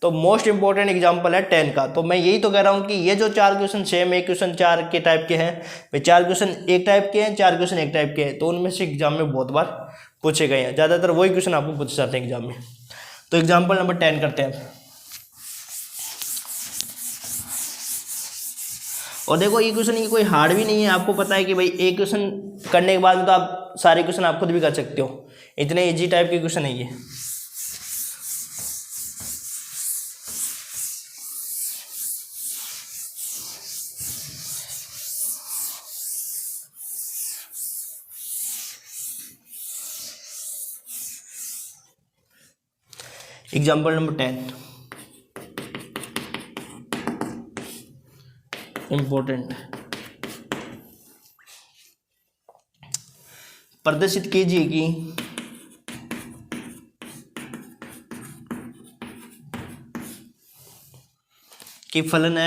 तो मोस्ट इंपॉर्टेंट एग्जांपल है 10 का। तो मैं यही तो कह रहा हूँ कि ये जो 4 क्वेश्चन सेम एक क्वेश्चन 4 के टाइप के हैं, वे 4 क्वेश्चन एक टाइप के हैं, 4 क्वेश्चन एक टाइप के हैं, तो उनमें से एग्जाम में बहुत बार पूछे गए हैं। ज़्यादातर वही क्वेश्चन आपको पूछे जाते हैं एग्जाम में। तो एग्जाम्पल नंबर 10 करते हैं। और देखो ये क्वेश्चन ये कोई हार्ड भी नहीं है, आपको पता है कि भाई एक क्वेश्चन करने के बाद में तो आप सारे क्वेश्चन आप खुद भी कर सकते हो, इतने इजी टाइप के क्वेश्चन है ये। Example number 10 important. प्रदर्शित कीजिए कि फलन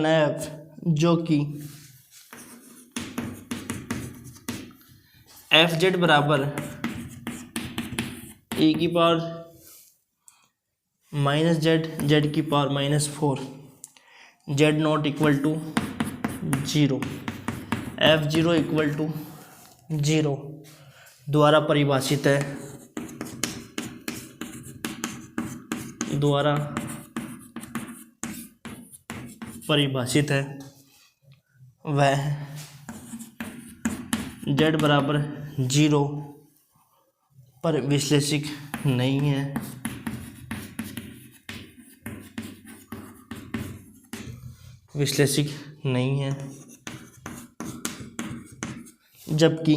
f जो कि एफ जेड बराबर ए की पावर माइनस जेड की power -4 z not equal to 0 f0 equal to 0 द्वारा परिभाषित है वह z बराबर 0 पर विश्लेषिक नहीं है, जबकि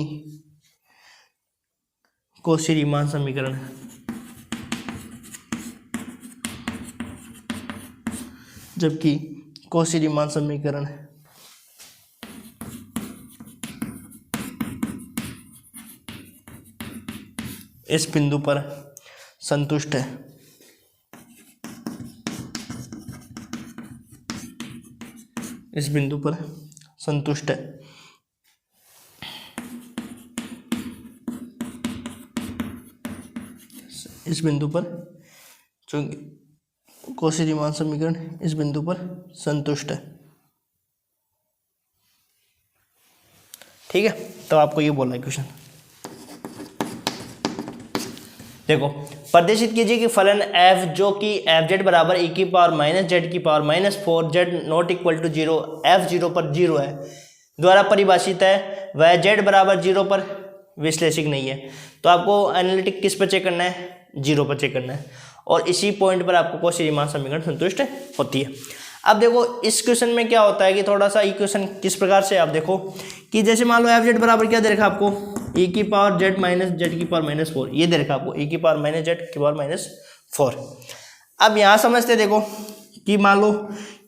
कौशी-रीमान समीकरण इस बिंदु पर संतुष्ट है। इस बिंदु पर संतुष्ट है। कौशी-रीमान समीकरण इस बिंदु पर संतुष्ट है। ठीक है, तो आपको ये बोलना है क्वेश्चन। देखो, प्रदर्शित कीजिए कि फलन f जो कि एफ जेड बराबर e की पावर माइनस जेड की power -4 z not equal to 0 f0 पर 0 है द्वारा परिभाषित है, वह z बराबर 0 पर विश्लेषिक नहीं है। तो आपको एनालिटिक किस पर चेक करना है? 0 पर चेक करना है, और इसी पॉइंट पर आपको कौशी-रीमान समीकरण संतुष्ट होती है। अब देखो इस क्वेश्चन में क्या होता है कि थोड़ा सा इक्वेशन किस प्रकार से, आप देखो कि जैसे मान लो एफ जेड बराबर क्या दे रखा आपको, e की पावर जेड माइनस जेड की पावर -4, ये दे रखा आपको e की पावर माइनस जेड की पावर -4। अब यहाँ समझते देखो कि मान लो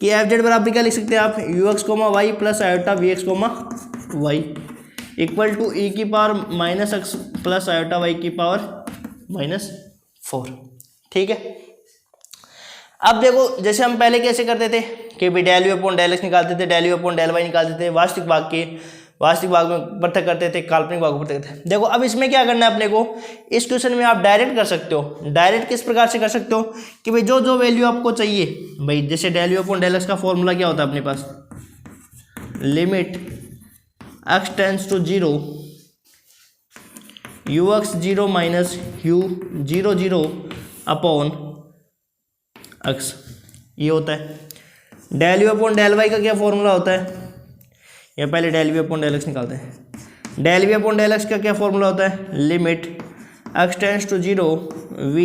कि एफ जेड बराबर क्या लिख सकते हैं आप, ux, y plus iota vx, y equal to e की power -x plus iota y की पावर -4। ठीक है, अब देखो जैसे हम पहले कैसे करते थे कि भी del you upon del x निकालते थे, del you upon del y निकालते थे, वास्तविक भाग में पृथक करते थे, काल्पनिक भाग में पृथक करते थे। देखो अब इसमें क्या करना है अपने को, इस क्वेश्चन में आप डायरेक्ट कर सकते हो। डायरेक्ट किस प्रकार से कर सकते हो कि भाई जो वैल्यू आपको चाहिए, भाई जैसे del you upon del X का फॉर्मूला क्या होता है अपने पास, limit x tends to 0 ux 0 minus u 0 upon x, ये होता है। Del you upon del Y का क्या फॉर्मूला होता है, या पहले del we upon del x निकालते हैं। Del we upon del X का क्या फॉर्मूला होता है, limit x tends to 0 v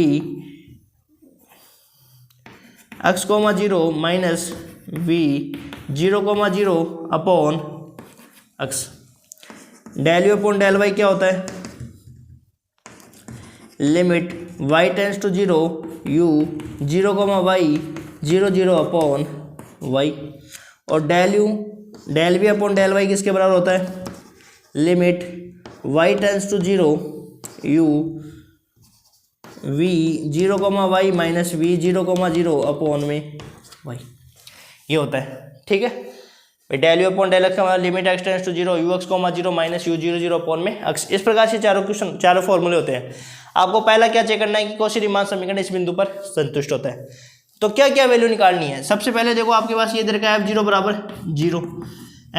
x, 0 minus v 0, upon x। Del you upon del Y क्या होता है, limit y tends to 0 u 0, y 0 upon y। और del we upon del Y किसके बराबर होता है, limit y tends to 0 u v 0, y minus v 0, upon में y, ये होता है। ठीक है, del you upon del X का limit x tends to 0 ux, 0 minus u 0 upon में x। इस प्रकार से चारों फॉर्मूले होते हैं। आपको पहला क्या चेक करना है कि कौशी-रीमान समीकरण इस बिंदु पर संतुष्ट होता है। तो क्या क्या वैल्यू निकालनी है, सबसे पहले देखो आपके पास ये दे रखा है f0 बराबर 0,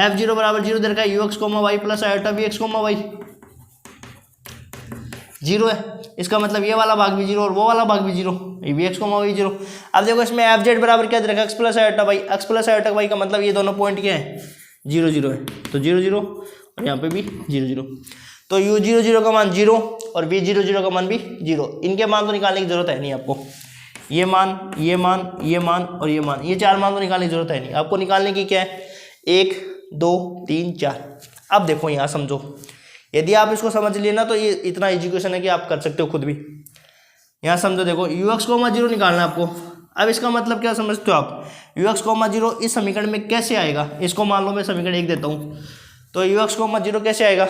f0 बराबर 0 दे रखा है ux, y plus iota vx, y 0 है। इसका मतलब ये वाला भाग भी 0 और वो वाला भाग भी 0, vx, y 0। अब देखो इसमें एफ जेड बराबर क्या दे रखा है, x प्लस आयोटा y का मतलब ये दोनों पॉइंट क्या है, 0 है, तो 0 और यहाँ पे भी 0। तो u 0 का मान 0 और v 0 का मान भी 0। इनके मान तो निकालने की जरूरत है नहीं आपको, ये मान और ये मान, ये 4 मान तो निकालने की जरूरत है नहीं। आपको निकालने की क्या है, 1 2 3 4। अब देखो यहाँ समझो, यदि आप इसको समझ लिए ना तो ये इतना इजी क्वेश्चन है कि आप कर सकते हो खुद भी। यहाँ समझो, देखो ux, 0 निकालना है आपको, अब इसका मतलब क्या समझते हो आप, यू एक्स कॉमा जीरो इस समीकरण में कैसे आएगा, इसको मान लो मैं समीकरण 1 देता हूँ, तो यू एक्स कॉमा जीरो कैसे आएगा,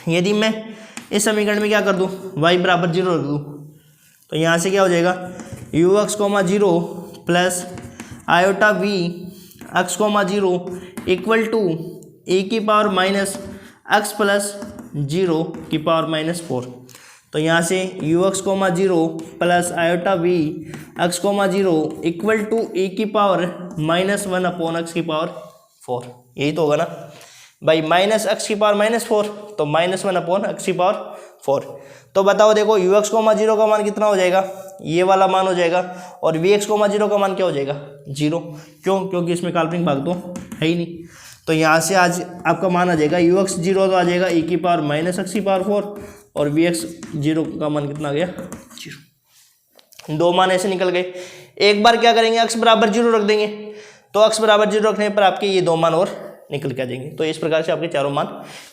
यदि मैं इस समीकरण में क्या कर दूँ, वाई बराबर जीरो रख दूँ, तो यहाँ से क्या हो जाएगा, u x comma zero plus iota v x comma zero equal to a की power minus x plus zero की पावर माइनस 4। तो यहाँ से u x comma zero plus iota v x comma zero equal to a की पावर माइनस 1 अपॉन एक्स की पावर 4, यही तो होगा ना भाई, माइनस एक्स की पावर माइनस 4, तो माइनस 1 अपॉन एक्स की पावर 4। तो बताओ देखो यू एक्स कोमा जीरो का मान कितना हो जाएगा, ये वाला मान हो जाएगा, और वी एक्स कोमा जीरो का मान क्या हो जाएगा, 0। क्यों, क्योंकि इसमें काल्पनिक भाग तो है ही नहीं। तो यहाँ से आज आपका मान आ जाएगा यू एक्स जीरो तो आ जाएगा ए की पावर माइनस एक्स की पावर 4, और वी एक्स जीरो का मान कितना आ गया, 0। दो मान ऐसे निकल गए। एक बार क्या करेंगे, एक्स बराबर 0 रख देंगे, तो एक्स बराबर 0 रखने पर आपके ये दो मान और निकल के आ जाएंगे। तो इस प्रकार से आपके चारों मान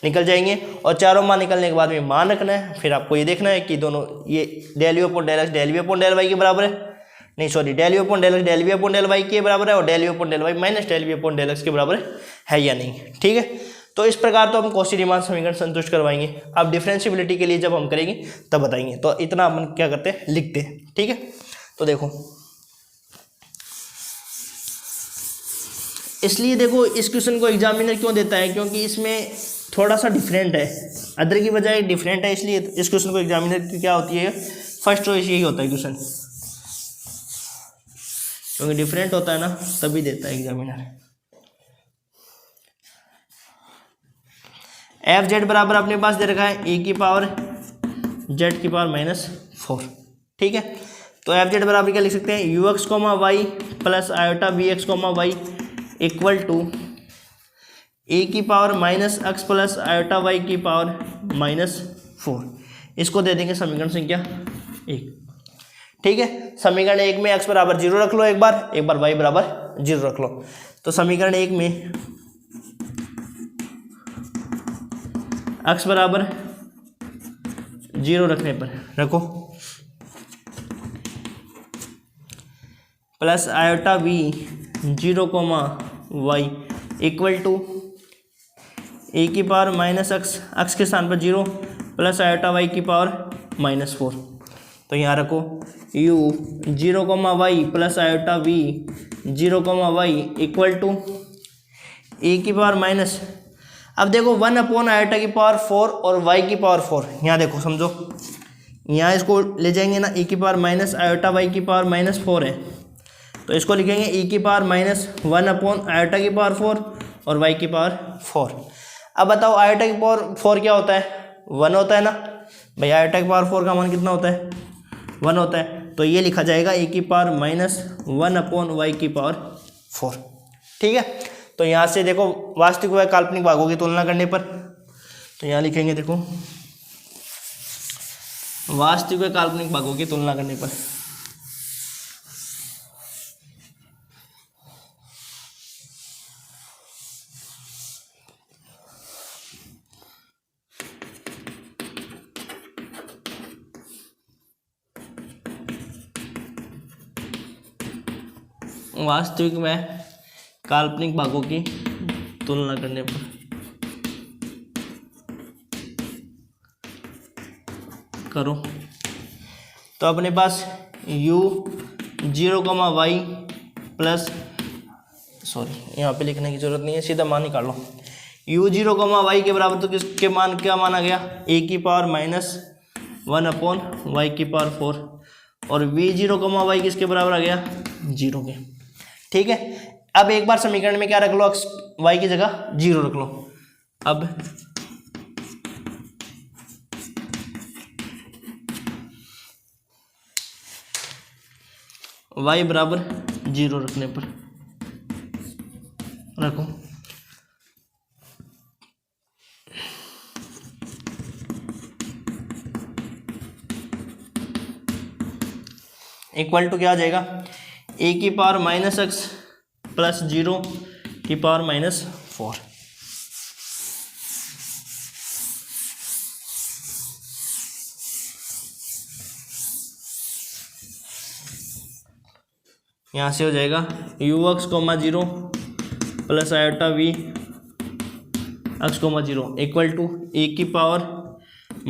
निकल जाएंगे, और चारों मान निकलने के बाद में मान रखना है, फिर आपको ये देखना है कि दोनों ये del you upon del x del we upon del y के बराबर है, नहीं sorry del you upon del x del we upon del y के बराबर है, और del you upon del y minus del we upon del x के बराबर है या नहीं। ठीक है, तो इस प्रकार तो हम कॉची रीमान समीकरण संतुष्ट करवाएंगे। अब डिफरेंशिएबिलिटी के लिए जब हम करेंगे तब बताएंगे। तो इतना अपन क्या करते हैं, लिखते हैं। ठीक है, तो देखो इसलिए देखो इस क्वेश्चन को एग्जामिनर क्यों देता है, क्योंकि इसमें थोड़ा सा डिफरेंट है, अदर की बजाय डिफरेंट है, इसलिए इस क्वेश्चन को एग्जामिनर की क्या होती है, फर्स्ट चॉइस यही होता है क्वेश्चन, क्योंकि डिफरेंट होता है ना तभी देता है एग्जामिनर। एफ जेड बराबर अपने पास दे रखा है ए की पावर जेड की पावर माइनस 4। ठीक है, तो एफ जेड बराबर क्या लिख सकते हैं, u x comma y plus iota b x comma y equal to a की power minus x plus iota y की पावर माइनस 4। इसको दे देंगे समीकरण संख्या 1। ठीक है, समीकरण 1 में एक्स बराबर 0 रख लो, एक बार वाई बराबर 0 रख लो। तो समीकरण 1 में एक्स बराबर 0 रखने पर रखो plus iota v 0 comma y equal to a की पावर माइनस एक्स के स्थान पर 0 प्लस आयोटा वाई की पावर माइनस 4। तो यहाँ रखो u 0 comma y plus iota v 0 comma y equal to a की पावर माइनस, अब देखो 1 अपॉन आयोटा की पावर 4 और y की पावर 4, यहाँ देखो समझो, यहाँ इसको ले जाएंगे ना, e की पावर माइनस आयोटा y की पावर माइनस 4 है, तो इसको लिखेंगे e की पावर माइनस 1 अपॉन आयोटा की पावर 4 और y की पावर 4। अब बताओ आयोटा की पावर 4 क्या होता है, 1 होता है ना भाई, आयोटा की पावर 4 का मान कितना होता है, 1 होता है, तो ये लिखा जाएगा e की पावर माइनस 1 अपॉन y की पावर 4। ठीक है, तो यहाँ से देखो वास्तविक व काल्पनिक भागों की तुलना करने पर, तो यहाँ लिखेंगे देखो वास्तविक व काल्पनिक भागों की तुलना करने पर वास्तविक व काल्पनिक भागों की तुलना करने पर करो, तो अपने पास u 0 comma y plus, sorry यहाँ पे लिखने की जरूरत नहीं है, सीधा मान निकाल लो, u 0 कोमा वाई के बराबर, तो किसके मान क्या मान आ गया, a की पावर माइनस 1 अपॉन वाई की पावर 4, और v 0 कोमा वाई किसके बराबर आ गया, 0 के। ठीक है, अब एक बार समीकरण में क्या रख लो, y की जगह 0 रख लो। अब y बराबर 0 रखने पर रखो, इक्वल टू क्या आ जाएगा, a की पावर माइनस एक्स प्लस 0 की पावर माइनस 4। यहाँ से हो जाएगा u x comma 0 plus iota v x comma 0 equal to a की पावर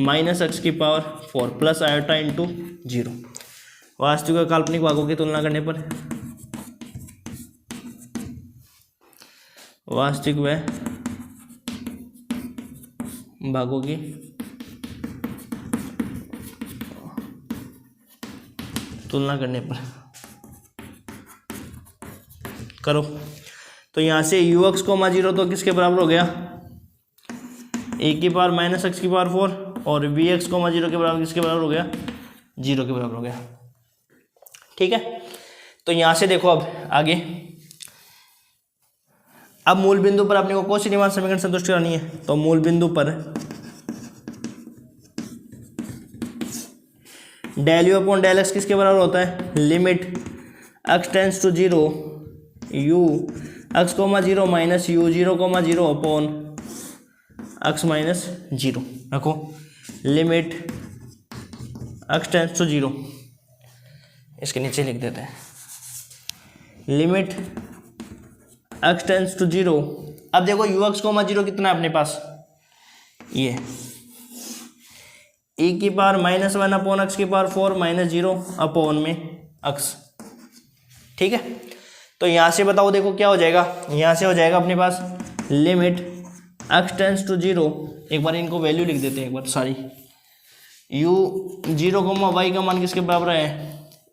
माइनस एक्स की पावर 4 प्लस आयोटा इंटू 0। वास्तविक और काल्पनिक भागों की तुलना करने पर वास्तविक व भागों की तुलना करने पर करो। तो यहाँ से यू एक्स कोमा 0 तो किसके बराबर हो गया, ए की पावर माइनस एक्स की पावर 4 और वी एक्स कोमा 0 के बराबर किसके बराबर हो गया, 0 के बराबर हो गया। ठीक है, तो यहाँ से देखो अब आगे, अब मूल बिंदु पर अपने को कौशी रीमान समीकरण संतुष्ट करानी है। तो मूल बिंदु पर del you upon del x किसके बराबर होता है, limit x tends to 0 u x comma 0 minus you 0 comma 0 upon x minus 0। रखो लिमिट एक्स टेंस टू 0, इसके नीचे लिख देते हैं लिमिट एक्स टेंस टू 0। अब देखो यू एक्स कोमा 0 कितना है अपने पास, ये ए की पावर माइनस 1 अपॉन एक्स की पावर 4 माइनस 0 अपॉन में एक्स। ठीक है, तो यहाँ से बताओ देखो क्या हो जाएगा, यहाँ से हो जाएगा अपने पास लिमिट एक्स टेंस टू 0, एक बार इनको वैल्यू लिख देते हैं एक बार सारी, यू 0 कोमा वाई का मान किसके बराबर है,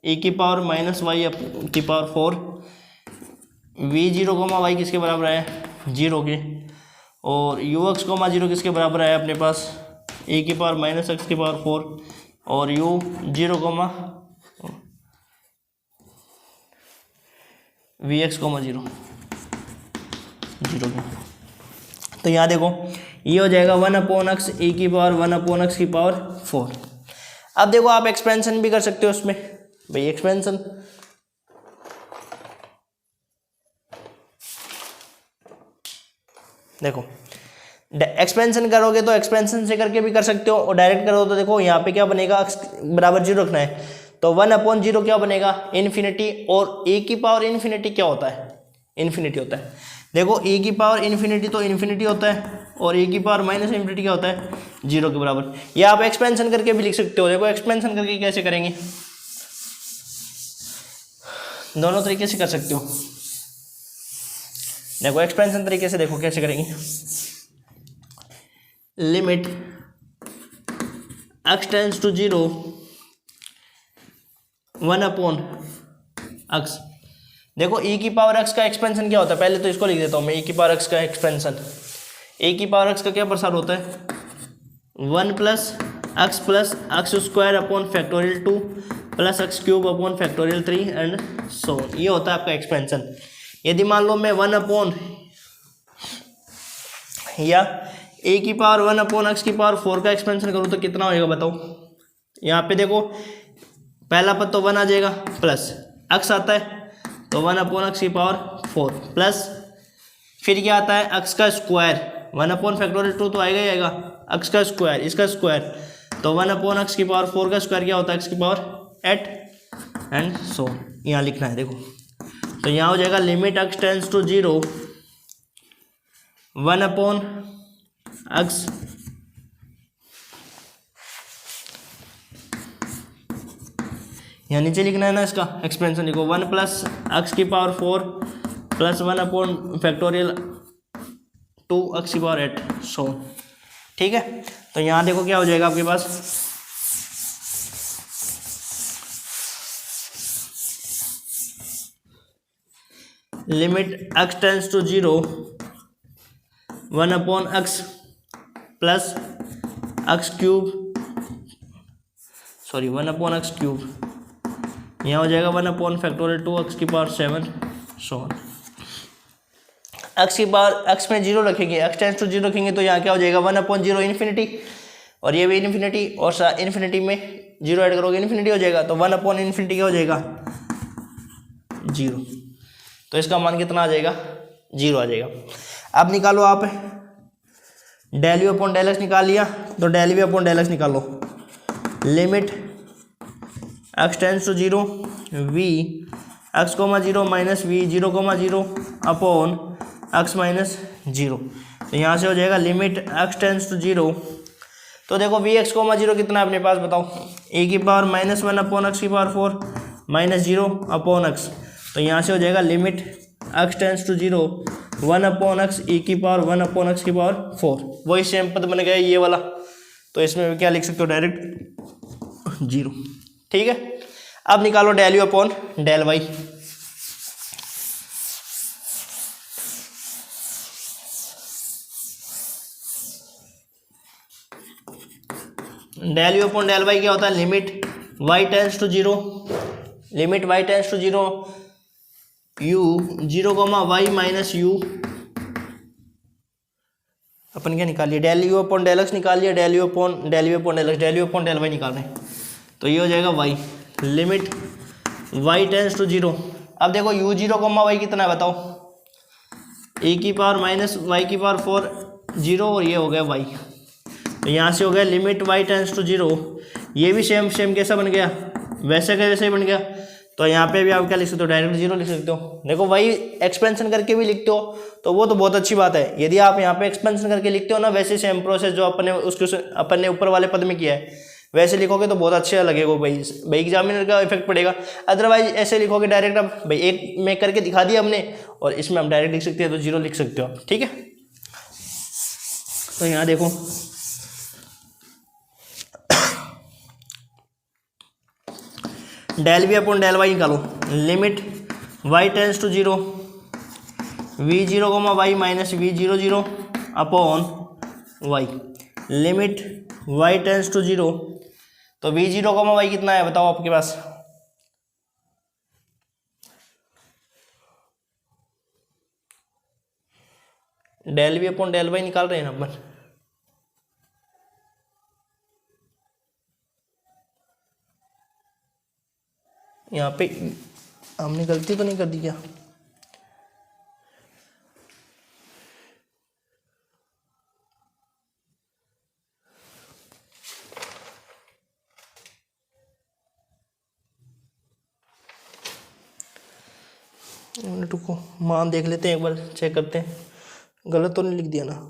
ए की पावर माइनस वाई की पावर 4, वी 0 कोमा वाई किसके बराबर है 0 के, और यू एक्स कोमा 0 किसके बराबर है अपने पास ए की पावर माइनस एक्स की पावर 4 और u 0 comma v x comma 0 के। तो यहाँ देखो ये हो जाएगा 1 अपॉन एक्स ए की पावर 1 अपॉन एक्स की पावर 4। अब देखो आप एक्सपेंशन भी कर सकते हो उसमें, भाई एक्सपेंशन देखो, एक्सपेंशन करोगे तो एक्सपेंशन से करके भी कर सकते हो, और डायरेक्ट करो तो देखो यहाँ पे क्या बनेगा, एक्स बराबर 0 रखना है तो 1 अपॉन 0 क्या बनेगा इन्फिनिटी, और ए की पावर इन्फिनिटी क्या होता है, इन्फिनिटी होता है। देखो ए की पावर इन्फिनिटी तो इन्फिनिटी होता है, और ए की पावर माइनस इन्फिनिटी क्या होता है 0 के बराबर। या आप एक्सपेंशन करके भी लिख सकते हो। देखो एक्सपेंशन करके कैसे करेंगे, दोनों तरीके से कर सकते हो। देखो एक्सपेंशन तरीके से देखो कैसे करेंगे, limit x tends to 0 1 upon x. देखो e की पावर x का एक्सपेंशन क्या होता है, पहले तो इसको लिख देता हूँ मैं, e की पावर x का एक्सपेंशन, e की पावर x का क्या प्रसार होता है 1 plus x square upon factorial 2 plus x cube upon factorial 3 and so, ये होता है आपका एक्सपेंशन। यदि मान लो मैं 1 अपॉन या ए की पावर 1 अपॉन एक्स की पावर 4 का एक्सपेंशन करूँ तो कितना होएगा बताओ। यहाँ पे देखो पहला पद तो 1 आ जाएगा, प्लस एक्स आता है तो 1 अपॉन एक्स की पावर 4 प्लस फिर क्या आता है एक्स का स्क्वायर, 1 अपॉन फैक्टोरियल 2 तो आएगा ही आएगा, एक्स का स्क्वायर इसका स्क्वायर, तो 1 अपॉन एक्स की पावर 4 का स्क्वायर क्या होता है एक्स की पावर 8 एंड सो, यहाँ लिखना है। देखो तो यहाँ हो जाएगा limit x tends to 0 1 upon x यहाँ नीचे लिखना है ना इसका एक्सपेंशन, लिखो 1 प्लस एक्स की power 4 plus 1 upon factorial 2 x की पावर 8 सो। ठीक है, तो यहाँ देखो क्या हो जाएगा आपके पास, limit x tends to 0 1 upon x plus x cube, sorry 1 upon x cube, यहाँ हो जाएगा 1 अपॉन फैक्टोरियल 2 एक्स की पावर 7 सो। एक्स की पावर एक्स में 0 रखेंगे, एक्स टेंस टू 0 रखेंगे तो यहाँ क्या हो जाएगा 1 अपॉन 0 इन्फिनिटी, और ये भी इन्फिनिटी, और इन्फिनिटी में 0 ऐड करोगे इन्फिनिटी हो जाएगा, तो 1 अपॉन इन्फिनिटी क्या हो जाएगा 0, तो इसका मान कितना आ जाएगा 0 आ जाएगा। अब निकालो आप del you upon del x निकाल लिया, तो del we upon del x निकालो, limit x tends to 0 v x comma zero minus v zero comma zero upon x minus zero. तो यहाँ से हो जाएगा limit x tends to zero. तो देखो वी एक्स कोमा जीरो कितना है अपने पास बताओ, ए की power minus one upon x की power four minus zero upon x. तो यहाँ से हो जाएगा limit x tends to zero one upon x e की पावर वन अपॉन एक्स की पावर फोर। वही सेम पद बन गया ये वाला। तो इसमें क्या लिख सकते हो डायरेक्ट जीरो। ठीक है, अब निकालो del you upon del y. Del you upon del Y क्या होता है, limit y tends to zero, limit y tends to zero u zero comma y minus u. अपन क्या निकालिए, del you upon del x निकालिए, del you upon del you upon del x, del you upon del Y निकाल रहे हैं। तो ये हो जाएगा y, limit y tends to zero. अब देखो यू जीरो कोमा वाई कितना है बताओ, ए की पावर माइनस वाई की पावर फोर जीरो, और ये हो गया वाई। तो यहाँ से हो गया limit y tends to zero. ये भी सेम सेम कैसा बन गया, वैसे का वैसे ही बन गया। तो यहाँ पे भी आप क्या लिख सकते हो, डायरेक्ट जीरो लिख सकते हो। देखो वही एक्सपेंशन करके भी लिखते हो तो वो तो बहुत अच्छी बात है। यदि आप यहाँ पे एक्सपेंशन करके लिखते हो ना, वैसे सेम प्रोसेस जो अपन ने ऊपर वाले पद में किया है वैसे लिखोगे तो बहुत अच्छा लगेगा भाई, एग्जामिनर का इफेक्ट पड़ेगा। अदरवाइज ऐसे लिखोगे डायरेक्ट, अब भाई एक में करके दिखा दिया हमने और इसमें हम डायरेक्ट लिख सकते हैं तो जीरो लिख सकते हो। ठीक है, तो यहाँ देखो del we upon del y निकालो, limit y tends to zero v zero comma y minus v zero zero upon y, limit y tends to zero. तो वी जीरो कोमा वाई कितना है बताओ आपके पास, del we upon del Y निकाल रहे हैं ना अपन। यहाँ पे हमने गलती तो नहीं कर दी क्या, रुको मान देख लेते हैं एक बार, चेक करते हैं गलत तो नहीं लिख दिया ना।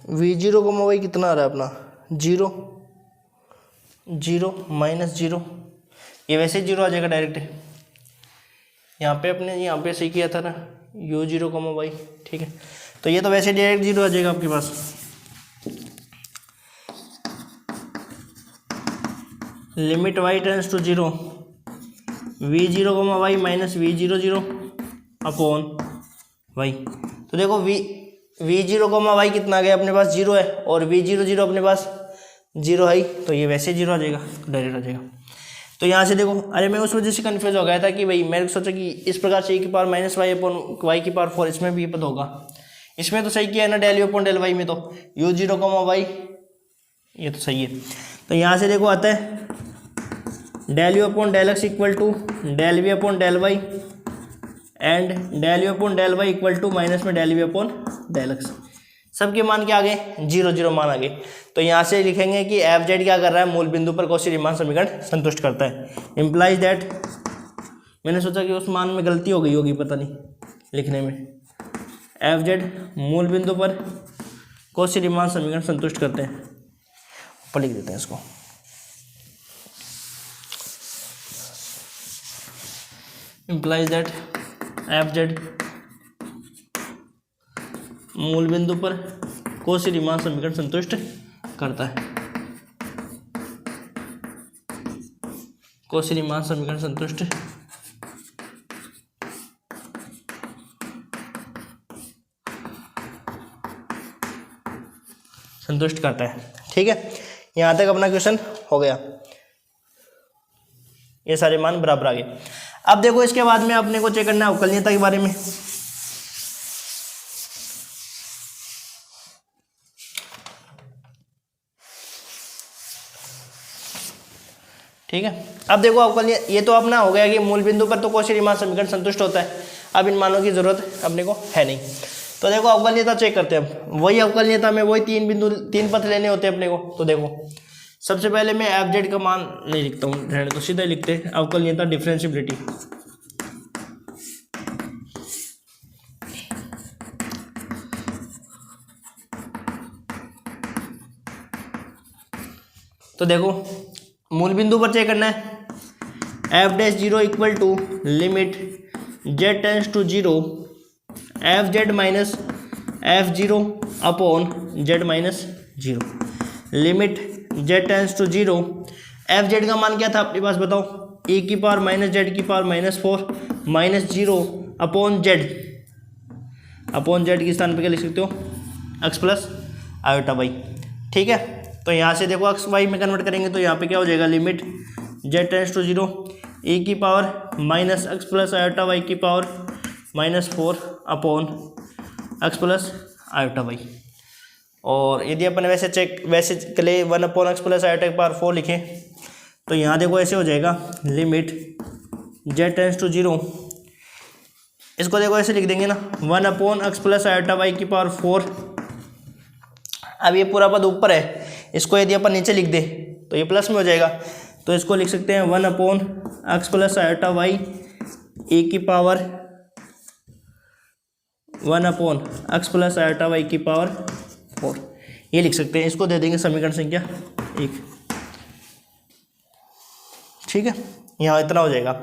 वी जीरो को वाई कितना आ रहा है अपना, जीरो जीरो माइनस जीरो, ये वैसे जीरो आ जाएगा डायरेक्ट। यहाँ पे अपने यहाँ पे सही किया था ना, यू जीरो कोमा वाई। ठीक है, तो ये तो वैसे डायरेक्ट जीरो आ जाएगा आपके पास। Limit y tends to zero v zero comma y minus v zero zero upon y. तो देखो वी जीरो कोमा वाई कितना आ गया अपने पास, जीरो है, और वी जीरो जीरो अपने पास जीरो है, तो ये वैसे जीरो आ जाएगा, डायरेक्ट आ जाएगा। तो यहाँ से देखो, अरे मैं उस वजह से कन्फ्यूज हो गया था कि भाई मैंने सोचा कि इस प्रकार से ए की power minus y upon y की पावर फोर, इसमें भी ये पद होगा। इसमें तो सही किया है ना, del you upon del y में तो यू जीरो कोमा वाई, ये तो सही है। तो यहाँ से देखो आता है del you upon del x equal to del we upon del y and del you upon del Y equal to minus में del we upon del x. सबके मान क्या आ गए, जीरो जीरो मान आ गए। तो यहाँ से लिखेंगे कि एफ जेड क्या कर रहा है, मूल बिंदु पर कौशी रीमान समीकरण संतुष्ट करता है। इम्प्लाइज दैट, मैंने सोचा कि उस मान में गलती हो गई होगी पता नहीं लिखने में, एफ जेड मूल बिंदु पर कौशी रीमान समीकरण संतुष्ट करते हैं। ऊपर लिख देते हैं इसको। इम्प्लाइज दैट एफ जेड मूल बिंदु पर कौशी रीमान समीकरण संतुष्ट करता है। कौशी रीमान समीकरण संतुष्ट संतुष्ट करता है। ठीक है, यहाँ तक अपना क्वेश्चन हो गया, ये सारे मान बराबर आ गए। अब देखो इसके बाद में अपने को चेक करना है अवकलनीयता के बारे में। ठीक है, अब देखो अवकलनीय, ये तो अपना हो गया कि मूल बिंदु पर तो कौशी-रीमान समीकरण संतुष्ट होता है। अब इन मानों की जरूरत अपने को है नहीं। तो देखो अवकलनीयता चेक करते हैं। अब वही अवकलनीयता में वही तीन पथ लेने होते हैं अपने को। तो देखो सबसे पहले मैं एफ जेड का मान नहीं लिखता हूँ, रहने तो सीधा लिखते हैं अवकलनीयता डिफरेंशिएबिलिटी। तो देखो मूल बिंदु पर चेक करना है। F dash zero equal to limit Z tends to zero f Z minus f zero upon Z minus zero. Limit Z tends to zero, f z का मान क्या था अपने पास बताओ, e की पावर माइनस जेड की power minus 4 minus zero upon z. Upon z के स्थान पे क्या लिख सकते हो, एक्स प्लस आयोटा वाई। ठीक है, तो यहाँ से देखो एक्स वाई में कन्वर्ट करेंगे तो यहाँ पे क्या हो जाएगा, limit Z tends to zero e की power minus x plus iota y की power minus 4 upon x plus iota y. और यदि अपन वैसे कले 1 अपॉन एक्स प्लस आयोटा की पावर 4 लिखें तो यहाँ देखो ऐसे हो जाएगा, limit Z tends to zero, इसको देखो ऐसे लिख देंगे ना, 1 upon x plus iota y की पावर 4। अब ये पूरा पद ऊपर है, इसको यदि अपन नीचे लिख दे तो ये प्लस में हो जाएगा। तो इसको लिख सकते हैं 1 upon x plus iota y a की power 1 upon x plus iota y की पावर 4, ये लिख सकते हैं। इसको दे देंगे समीकरण संख्या 1। ठीक है, यहाँ इतना हो जाएगा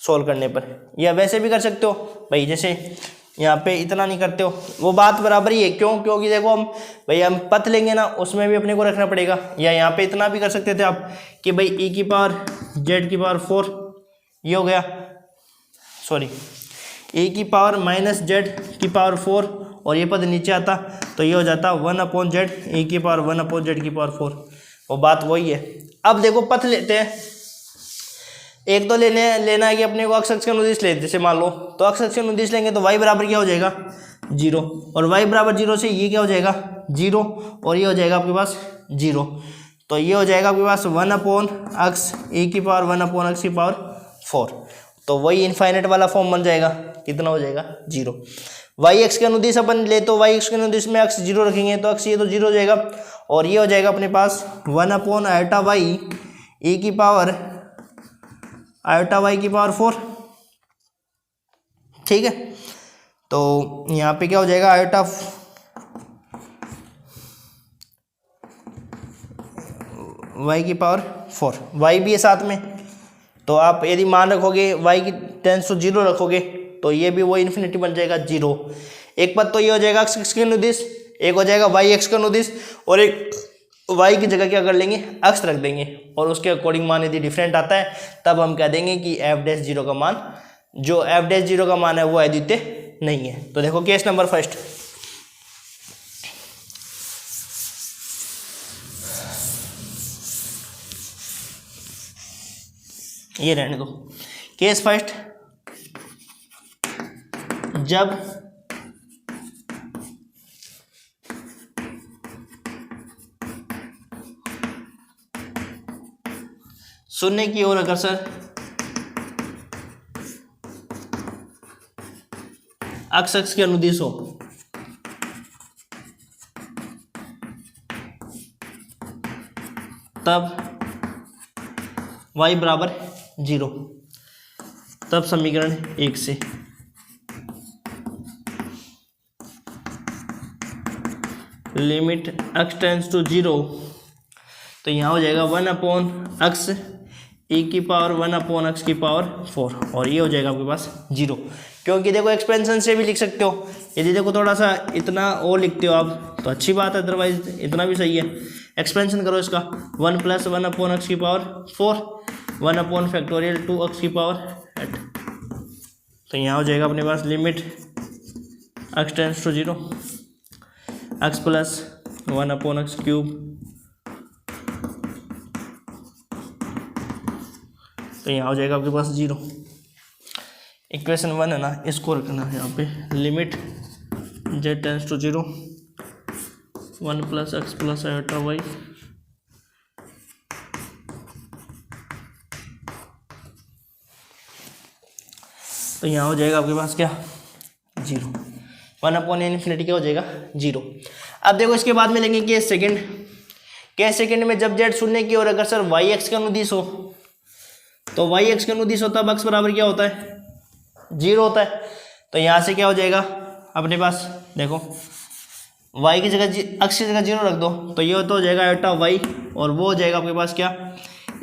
सोल्व करने पर, या वैसे भी कर सकते हो भाई, जैसे यहाँ पे इतना नहीं करते हो वो बात बराबर ही है। क्यों, क्योंकि देखो हम पथ लेंगे ना, उसमें भी अपने को रखना पड़ेगा। या यहाँ पे इतना भी कर सकते थे आप कि भाई e की पावर जेड की पावर 4, ये हो गया, सॉरी e की पावर माइनस जेड की पावर 4, और ये पद नीचे आता तो ये हो जाता 1 अपॉन जेड e की पावर 1 अपॉन जेड की पावर 4। वो बात वही है। अब देखो पथ लेते हैं, एक तो लेना है कि अपने को अक्ष के अनुदिश ले, जैसे मान लो तो अक्ष के अनुदिश लेंगे तो y बराबर क्या हो जाएगा 0, और y बराबर 0 से ये क्या हो जाएगा 0, और ये हो जाएगा आपके पास 0। तो ये हो जाएगा आपके पास 1 अपॉन एक्स ए की पावर 1 अपॉन एक्स की पावर 4। तो वही इनफाइनाइट वाला फॉर्म बन जाएगा, कितना हो जाएगा 0। y एक्स के अनुदिश अपन ले तो y एक्स के अनुदिश में एक्स 0 रखेंगे तो एक्स ये तो 0 हो जाएगा, और ये हो जाएगा अपने पास 1 अपॉन आयोटा वाई ए की पावर आयोटा वाई की पावर 4। ठीक है, तो यहाँ पे क्या हो जाएगा, आयोटा वाई की पावर 4, वाई भी है साथ में। तो आप यदि मान रखोगे वाई की टेंस टू 0 रखोगे तो ये भी वो इन्फिनिटी बन जाएगा 0। एक पद तो ये हो जाएगा एक्स के अनुदिश, एक हो जाएगा वाई एक्स का अनुदिश, और एक y की जगह क्या कर लेंगे, अक्ष रख देंगे, और उसके अकॉर्डिंग मान यदि डिफरेंट आता है तब हम कह देंगे कि एफ डैश जीरो का मान, जो एफ डैश जीरो का मान है वो अद्वितीय नहीं है। तो देखो केस नंबर फर्स्ट, ये रहने दो। केस फर्स्ट, जब शून्य की ओर अग्रसर अक्ष के अनुदिश हो, तब y बराबर 0, तब समीकरण 1 से लिमिट x टेंस टू 0, तो यहाँ हो जाएगा 1 अपॉन एक्स ए की पावर 1 अपॉन एक्स की पावर 4, और ये हो जाएगा आपके पास 0। क्योंकि देखो एक्सपेंशन से भी लिख सकते हो, यदि देखो थोड़ा सा इतना और लिखते हो आप तो अच्छी बात है, अदरवाइज इतना भी सही है। एक्सपेंशन करो इसका, 1 प्लस 1 अपॉन एक्स की पावर 4, 1 अपॉन फैक्टोरियल 2 एक्स की पावर 8। तो यहाँ हो जाएगा अपने पास limit x tends to 0 x plus 1/x³। तो यहाँ हो जाएगा आपके पास 0। इक्वेशन 1 है ना, इसको रखना है यहाँ पे, limit z tends to 0 1 + x + i/y तो यहाँ हो जाएगा आपके पास क्या 0। 1/∞ क्या हो जाएगा 0। अब देखो इसके बाद में लेंगे केस सेकंड। केस सेकंड में जब z शून्य की ओर अग्रसर y(x) का अनुदिश हो, तो y(x) का अनुदिश होता है x बराबर क्या होता है 0 होता है। तो यहाँ से क्या हो जाएगा अपने पास, देखो y की जगह x की जगह 0 रख दो, तो ये तो हो जाएगा i/y, और वो हो जाएगा आपके पास क्या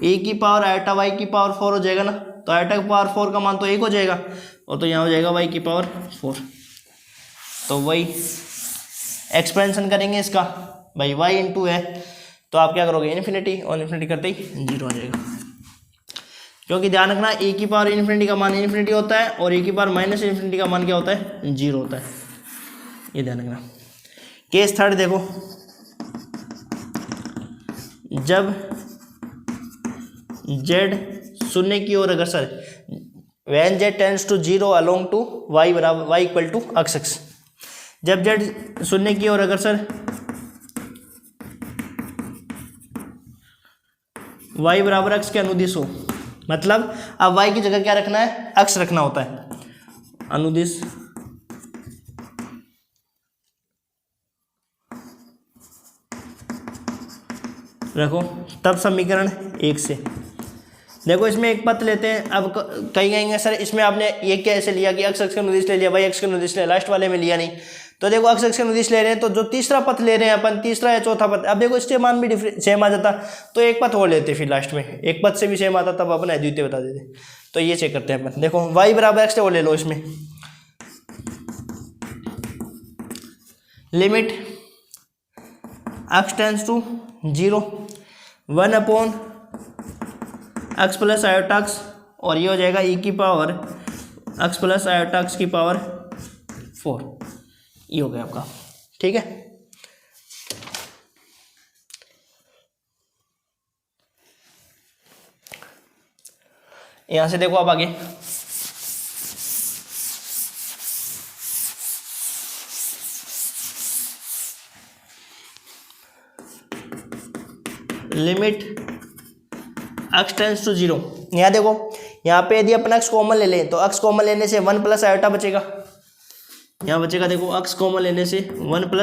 e⁻i/y⁴ हो जाएगा ना। तो i⁴ का मान तो 1 हो जाएगा, और तो यहाँ हो जाएगा y⁴। तो वही एक्सपेंशन करेंगे इसका भाई, y इंटू है तो आप क्या करोगे इन्फिनिटी, और इन्फिनिटी करते ही 0 आ जाएगा। क्योंकि ध्यान रखना e⁻∞ का मान इन्फिनिटी होता है, और e⁻∞ का मान क्या होता है 0 होता है, ये ध्यान रखना। केस थर्ड देखो, जब z शून्य की ओर अग्रसर, when z tends to 0 along to y बराबर y इक्वल टू x। जब z शून्य की ओर अग्रसर y बराबर x के अनुदिश हो, मतलब अब y की जगह क्या रखना है x रखना होता है, अनुदिश रखो, तब समीकरण 1 से देखो इसमें एक पथ लेते हैं। अब कहीं कहेंगे सर इसमें आपने ये कैसे लिया कि x का अनुदिश ले लिया, y x का अनुदिश ले, लास्ट वाले में लिया नहीं। तो देखो x का अनुदिश ले रहे हैं, तो जो तीसरा पथ ले रहे हैं अपन, तीसरा या चौथा पथ, अब देखो इसके मान भी सेम आ जाता, तो एक पथ और लेते फिर लास्ट में, एक पथ से भी सेम आता तब अपन अद्वितीय बता देते। तो ये चेक करते हैं अपन, देखो y बराबर x और ले लो, इसमें limit x tends to 0 1/x + i/x, और ये हो जाएगा e⁻x + i/x⁴ ये हो गया आपका, ठीक है। यहां से देखो आप आगे, लिमिट x टेंड्स टू 0। यहाँ देखो, यहाँ पे यदि अपन x कॉमन ले लें, तो x कॉमन लेने से 1 + i बचेगा, यहाँ बचेगा देखो x कॉमन लेने से 1 +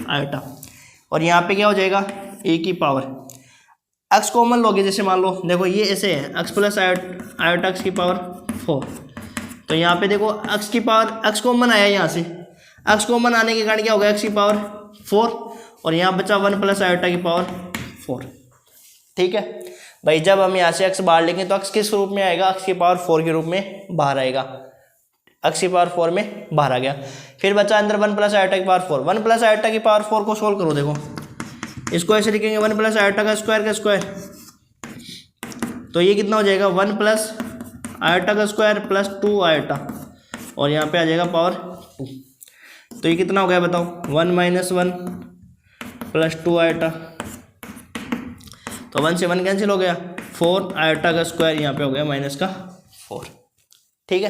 i, और यहाँ पे क्या हो जाएगा x कॉमन लोगे, जैसे मान लो देखो ये ऐसे है x + i/4, तो यहाँ पे देखो x कॉमन आया, यहाँ से x कॉमन आने के कारण क्या होगा x⁴, और यहाँ बचा 1 + i/4। ठीक है भाई, जब हम यहाँ से x बाहर लेंगे तो x किस रूप में आएगा, x⁴ के रूप में बाहर आएगा, x⁴ में बाहर आ गया। फिर बचा अंदर 1 + i/4, 1 + i/4 को सोल्व करो, देखो इसको ऐसे लिखेंगे 1 + i² तो ये कितना हो जाएगा 1 + i² + 2i, और यहाँ पे आ जाएगा पावर 2, तो ये कितना हो गया बताओ 1 - 1 + 2i, तो 1 से 1 कैंसिल हो गया, 4i², यहाँ पे हो गया -4। ठीक है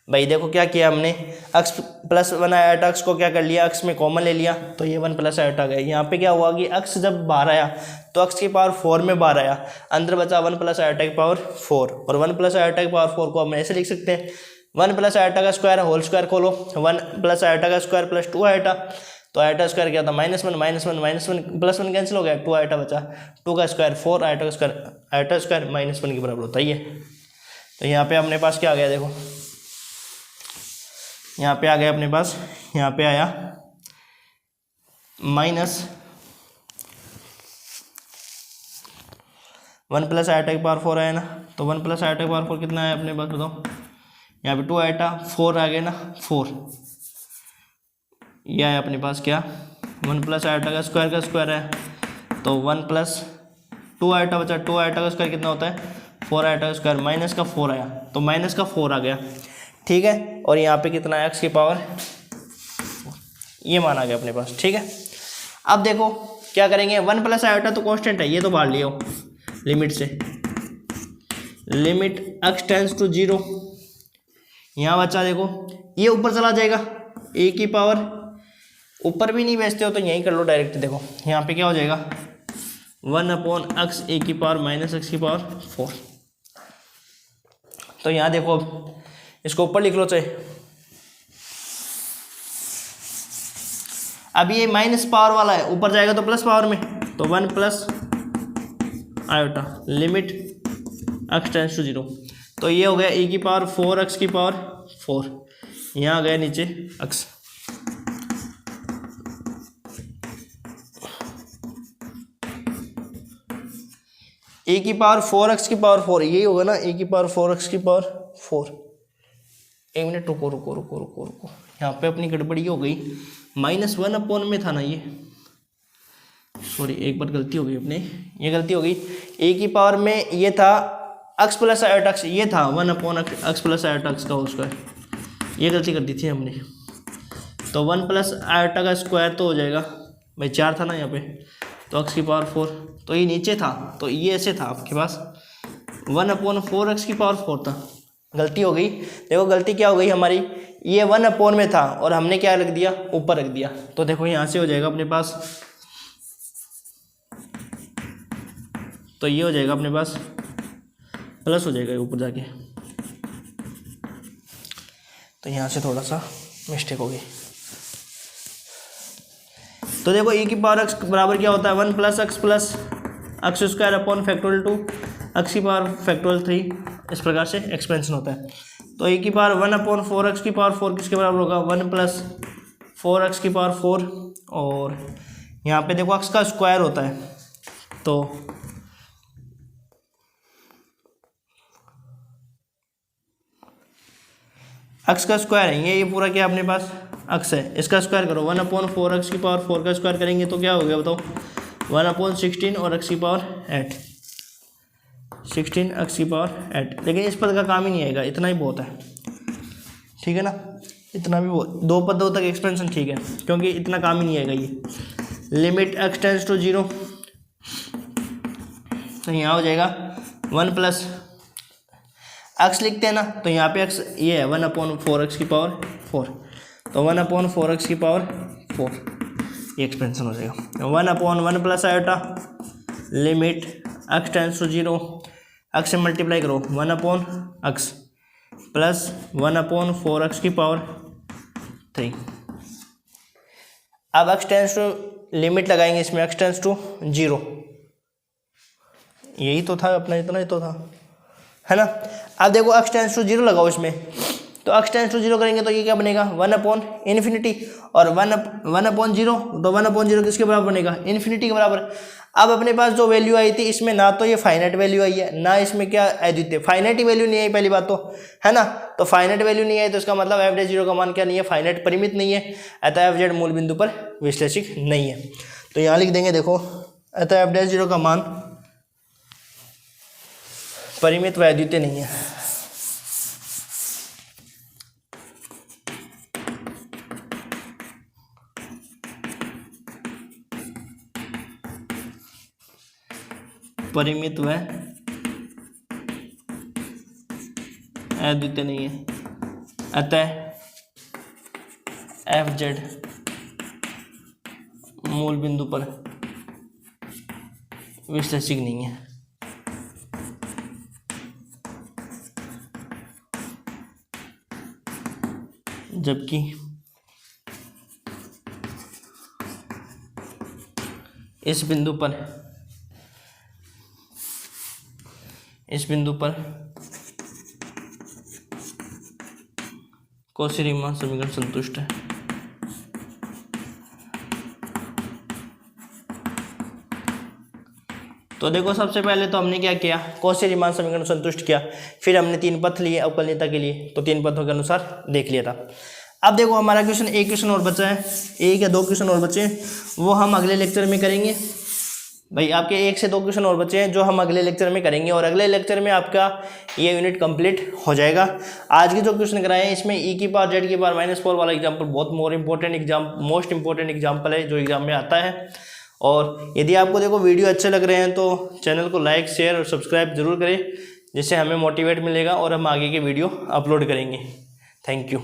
भाई, देखो क्या किया हमने, x + 1i को क्या कर लिया, x में कॉमन ले लिया, तो ये 1 + i गया। यहाँ पे क्या हुआ कि x जब बाहर आया तो x⁴ में बाहर आया, अंदर बचा 1 + i/4, और 1 + i/4 को हम ऐसे लिख सकते हैं 1 + i² होल स्क्वायर खोलो, 1 + i² + 2i, तो i² क्या था -1 -1 +1 कैंसिल हो गया, 2i बचा, 2 का स्क्वायर 4i² -1 के बराबर होता है ये। तो यहाँ पे अपने पास क्या आ गया, देखो यहाँ पे आ गया अपने पास, यहाँ पे आया -1 + i/4 आया ना, तो 1 + i/4 कितना है अपने पास बताओ, यहाँ पे 2i 4 आ गया ना, 4 ये आया अपने पास क्या 1 + i² का स्क्वायर है, तो 1 + 2i बचा, 2i का स्क्वायर कितना होता है 4i² माइनस का 4 आया, तो -4 आ गया। ठीक है, और यहाँ पे कितना है x⁴ ये मान आ गया अपने पास। ठीक है, अब देखो क्या करेंगे, 1 प्लस आयोटा तो कांस्टेंट है, ये तो बाहर लियो लिमिट से, लिमिट x टेंस टू 0, यहाँ बच्चा देखो ये ऊपर चला जाएगा, ए की पावर, ऊपर भी नहीं भेजते हो तो यहीं कर लो डायरेक्ट, देखो यहाँ पे क्या हो जाएगा 1/x ए की पावर माइनस x की पावर 4। तो यहाँ देखो अब इसको ऊपर लिख लो चाहे, अब ये माइनस पावर वाला है, ऊपर जाएगा तो प्लस पावर में, तो 1 plus iota limit x tends to 0, तो ये हो गया e की पावर 4x की पावर 4, यहाँ आ गया नीचे x। e की पावर 4x की पावर 4, यही होगा ना, e की पावर 4x की पावर 4। एक मिनट रुको रुको रुको रुको रुको, यहाँ पे अपनी गड़बड़ी हो गई, -1 में था ना ये, सॉरी एक बार गलती हो गई अपने, ये गलती हो गई, ए की पावर में ये था x प्लस आयोटा x, ये था 1/x प्लस आयोटा x का होल स्क्वायर, ये गलती कर दी थी हमने। तो 1 प्लस आयोटा का स्क्वायर तो हो जाएगा भाई 4 था ना यहाँ पे, तो x की पावर 4, तो ये नीचे था, तो ये ऐसे था आपके पास 1/4x की पावर 4 था, गलती हो गई। देखो गलती क्या हो गई हमारी, ये 1 में था और हमने क्या रख दिया, ऊपर रख दिया, तो देखो यहाँ से हो जाएगा अपने पास, तो ये हो जाएगा अपने पास प्लस हो जाएगा ऊपर जाके, तो यहाँ से थोड़ा सा मिस्टेक हो गई। तो देखो e की पावर x बराबर क्या होता है 1 plus x square upon factorial 2 x की पावर फैक्टोरियल 3, इस प्रकार से एक्सपेंशन होता है। तो e की पावर 1/4x की पावर 4 किसके बराबर होगा 1 प्लस 4x की पावर 4, और यहाँ पे देखो x का स्क्वायर होता है, तो x का स्क्वायर है ये पूरा क्या अपने पास x है, इसका स्क्वायर करो 1/4x की पावर 4 का स्क्वायर करेंगे तो क्या हो गया बताओ 1/16 और x की पावर 8, 16 x की पावर 8। लेकिन इस पद का काम ही नहीं आएगा, इतना ही बहुत है, ठीक है ना, इतना भी बहुत, 2 पदों तक एक्सपेंशन ठीक है, क्योंकि इतना काम ही नहीं आएगा ये। लिमिट x टेंस टू 0, तो यहाँ हो जाएगा 1 प्लस x लिखते हैं ना, तो यहाँ पे x ये है 1/4x की पावर 4, तो 1/4x की पावर 4, ये एक्सपेंशन हो जाएगा 1/1 plus iota limit x tends to 0, x से मल्टीप्लाई करो 1/x प्लस 1/4x की पावर 3। अब x टेंस टू लिमिट लगाएंगे इसमें, x टेंस टू 0, यही तो था अपना, इतना ही तो था, है ना। अब देखो x टेंस टू 0 लगाओ इसमें, तो x टेंस टू 0 करेंगे तो ये क्या बनेगा 1/∞, और 1/0, तो 1/0 किसके बराबर बनेगा इन्फिनिटी के बराबर। अब अपने पास जो वैल्यू आई थी इसमें ना तो ये फाइनाइट वैल्यू आई है, ना इसमें क्या अद्वितीय, फाइनाइट वैल्यू नहीं आई पहली बात तो, है ना। तो फाइनाइट वैल्यू नहीं आई तो इसका मतलब f' 0 का मान क्या नहीं है, फाइनाइट परिमित नहीं है, अतः f z मूल बिंदु पर विश्लेषिक नहीं है। तो यहाँ लिख देंगे देखो, अतः f' 0 का मान परिमित व अद्वितीय नहीं है। परिमित व अद्वितीय नहीं है, अतः f z मूल बिंदु पर विश्लेषिक नहीं है। जबकि इस बिंदु पर कौशी-रीमान समीकरण संतुष्ट है। तो देखो सबसे पहले तो हमने क्या किया, कौशी-रीमान समीकरण संतुष्ट किया, फिर हमने 3 पथ लिए अवकलनीयता के लिए, तो 3 पथों के अनुसार देख लिया था। अब देखो हमारा एक क्वेश्चन और बचा है, एक या 2 क्वेश्चन और बचे हैं, वो हम अगले लेक्चर में करेंगे, भाई आपके 1 से 2 क्वेश्चन और बचे हैं जो हम अगले लेक्चर में करेंगे, और अगले लेक्चर में आपका ये यूनिट कंप्लीट हो जाएगा। आज के जो क्वेश्चन कराए हैं इसमें e की पावर z की पावर -4 वाला एग्जाम्पल बहुत मोस्ट इंपॉर्टेंट एग्जाम्पल है जो एग्जाम में आता है। और यदि आपको देखो वीडियो अच्छे लग रहे हैं तो चैनल को लाइक, शेयर और सब्सक्राइब जरूर करें, जिससे हमें मोटिवेट मिलेगा और हम आगे के वीडियो अपलोड करेंगे। Thank you.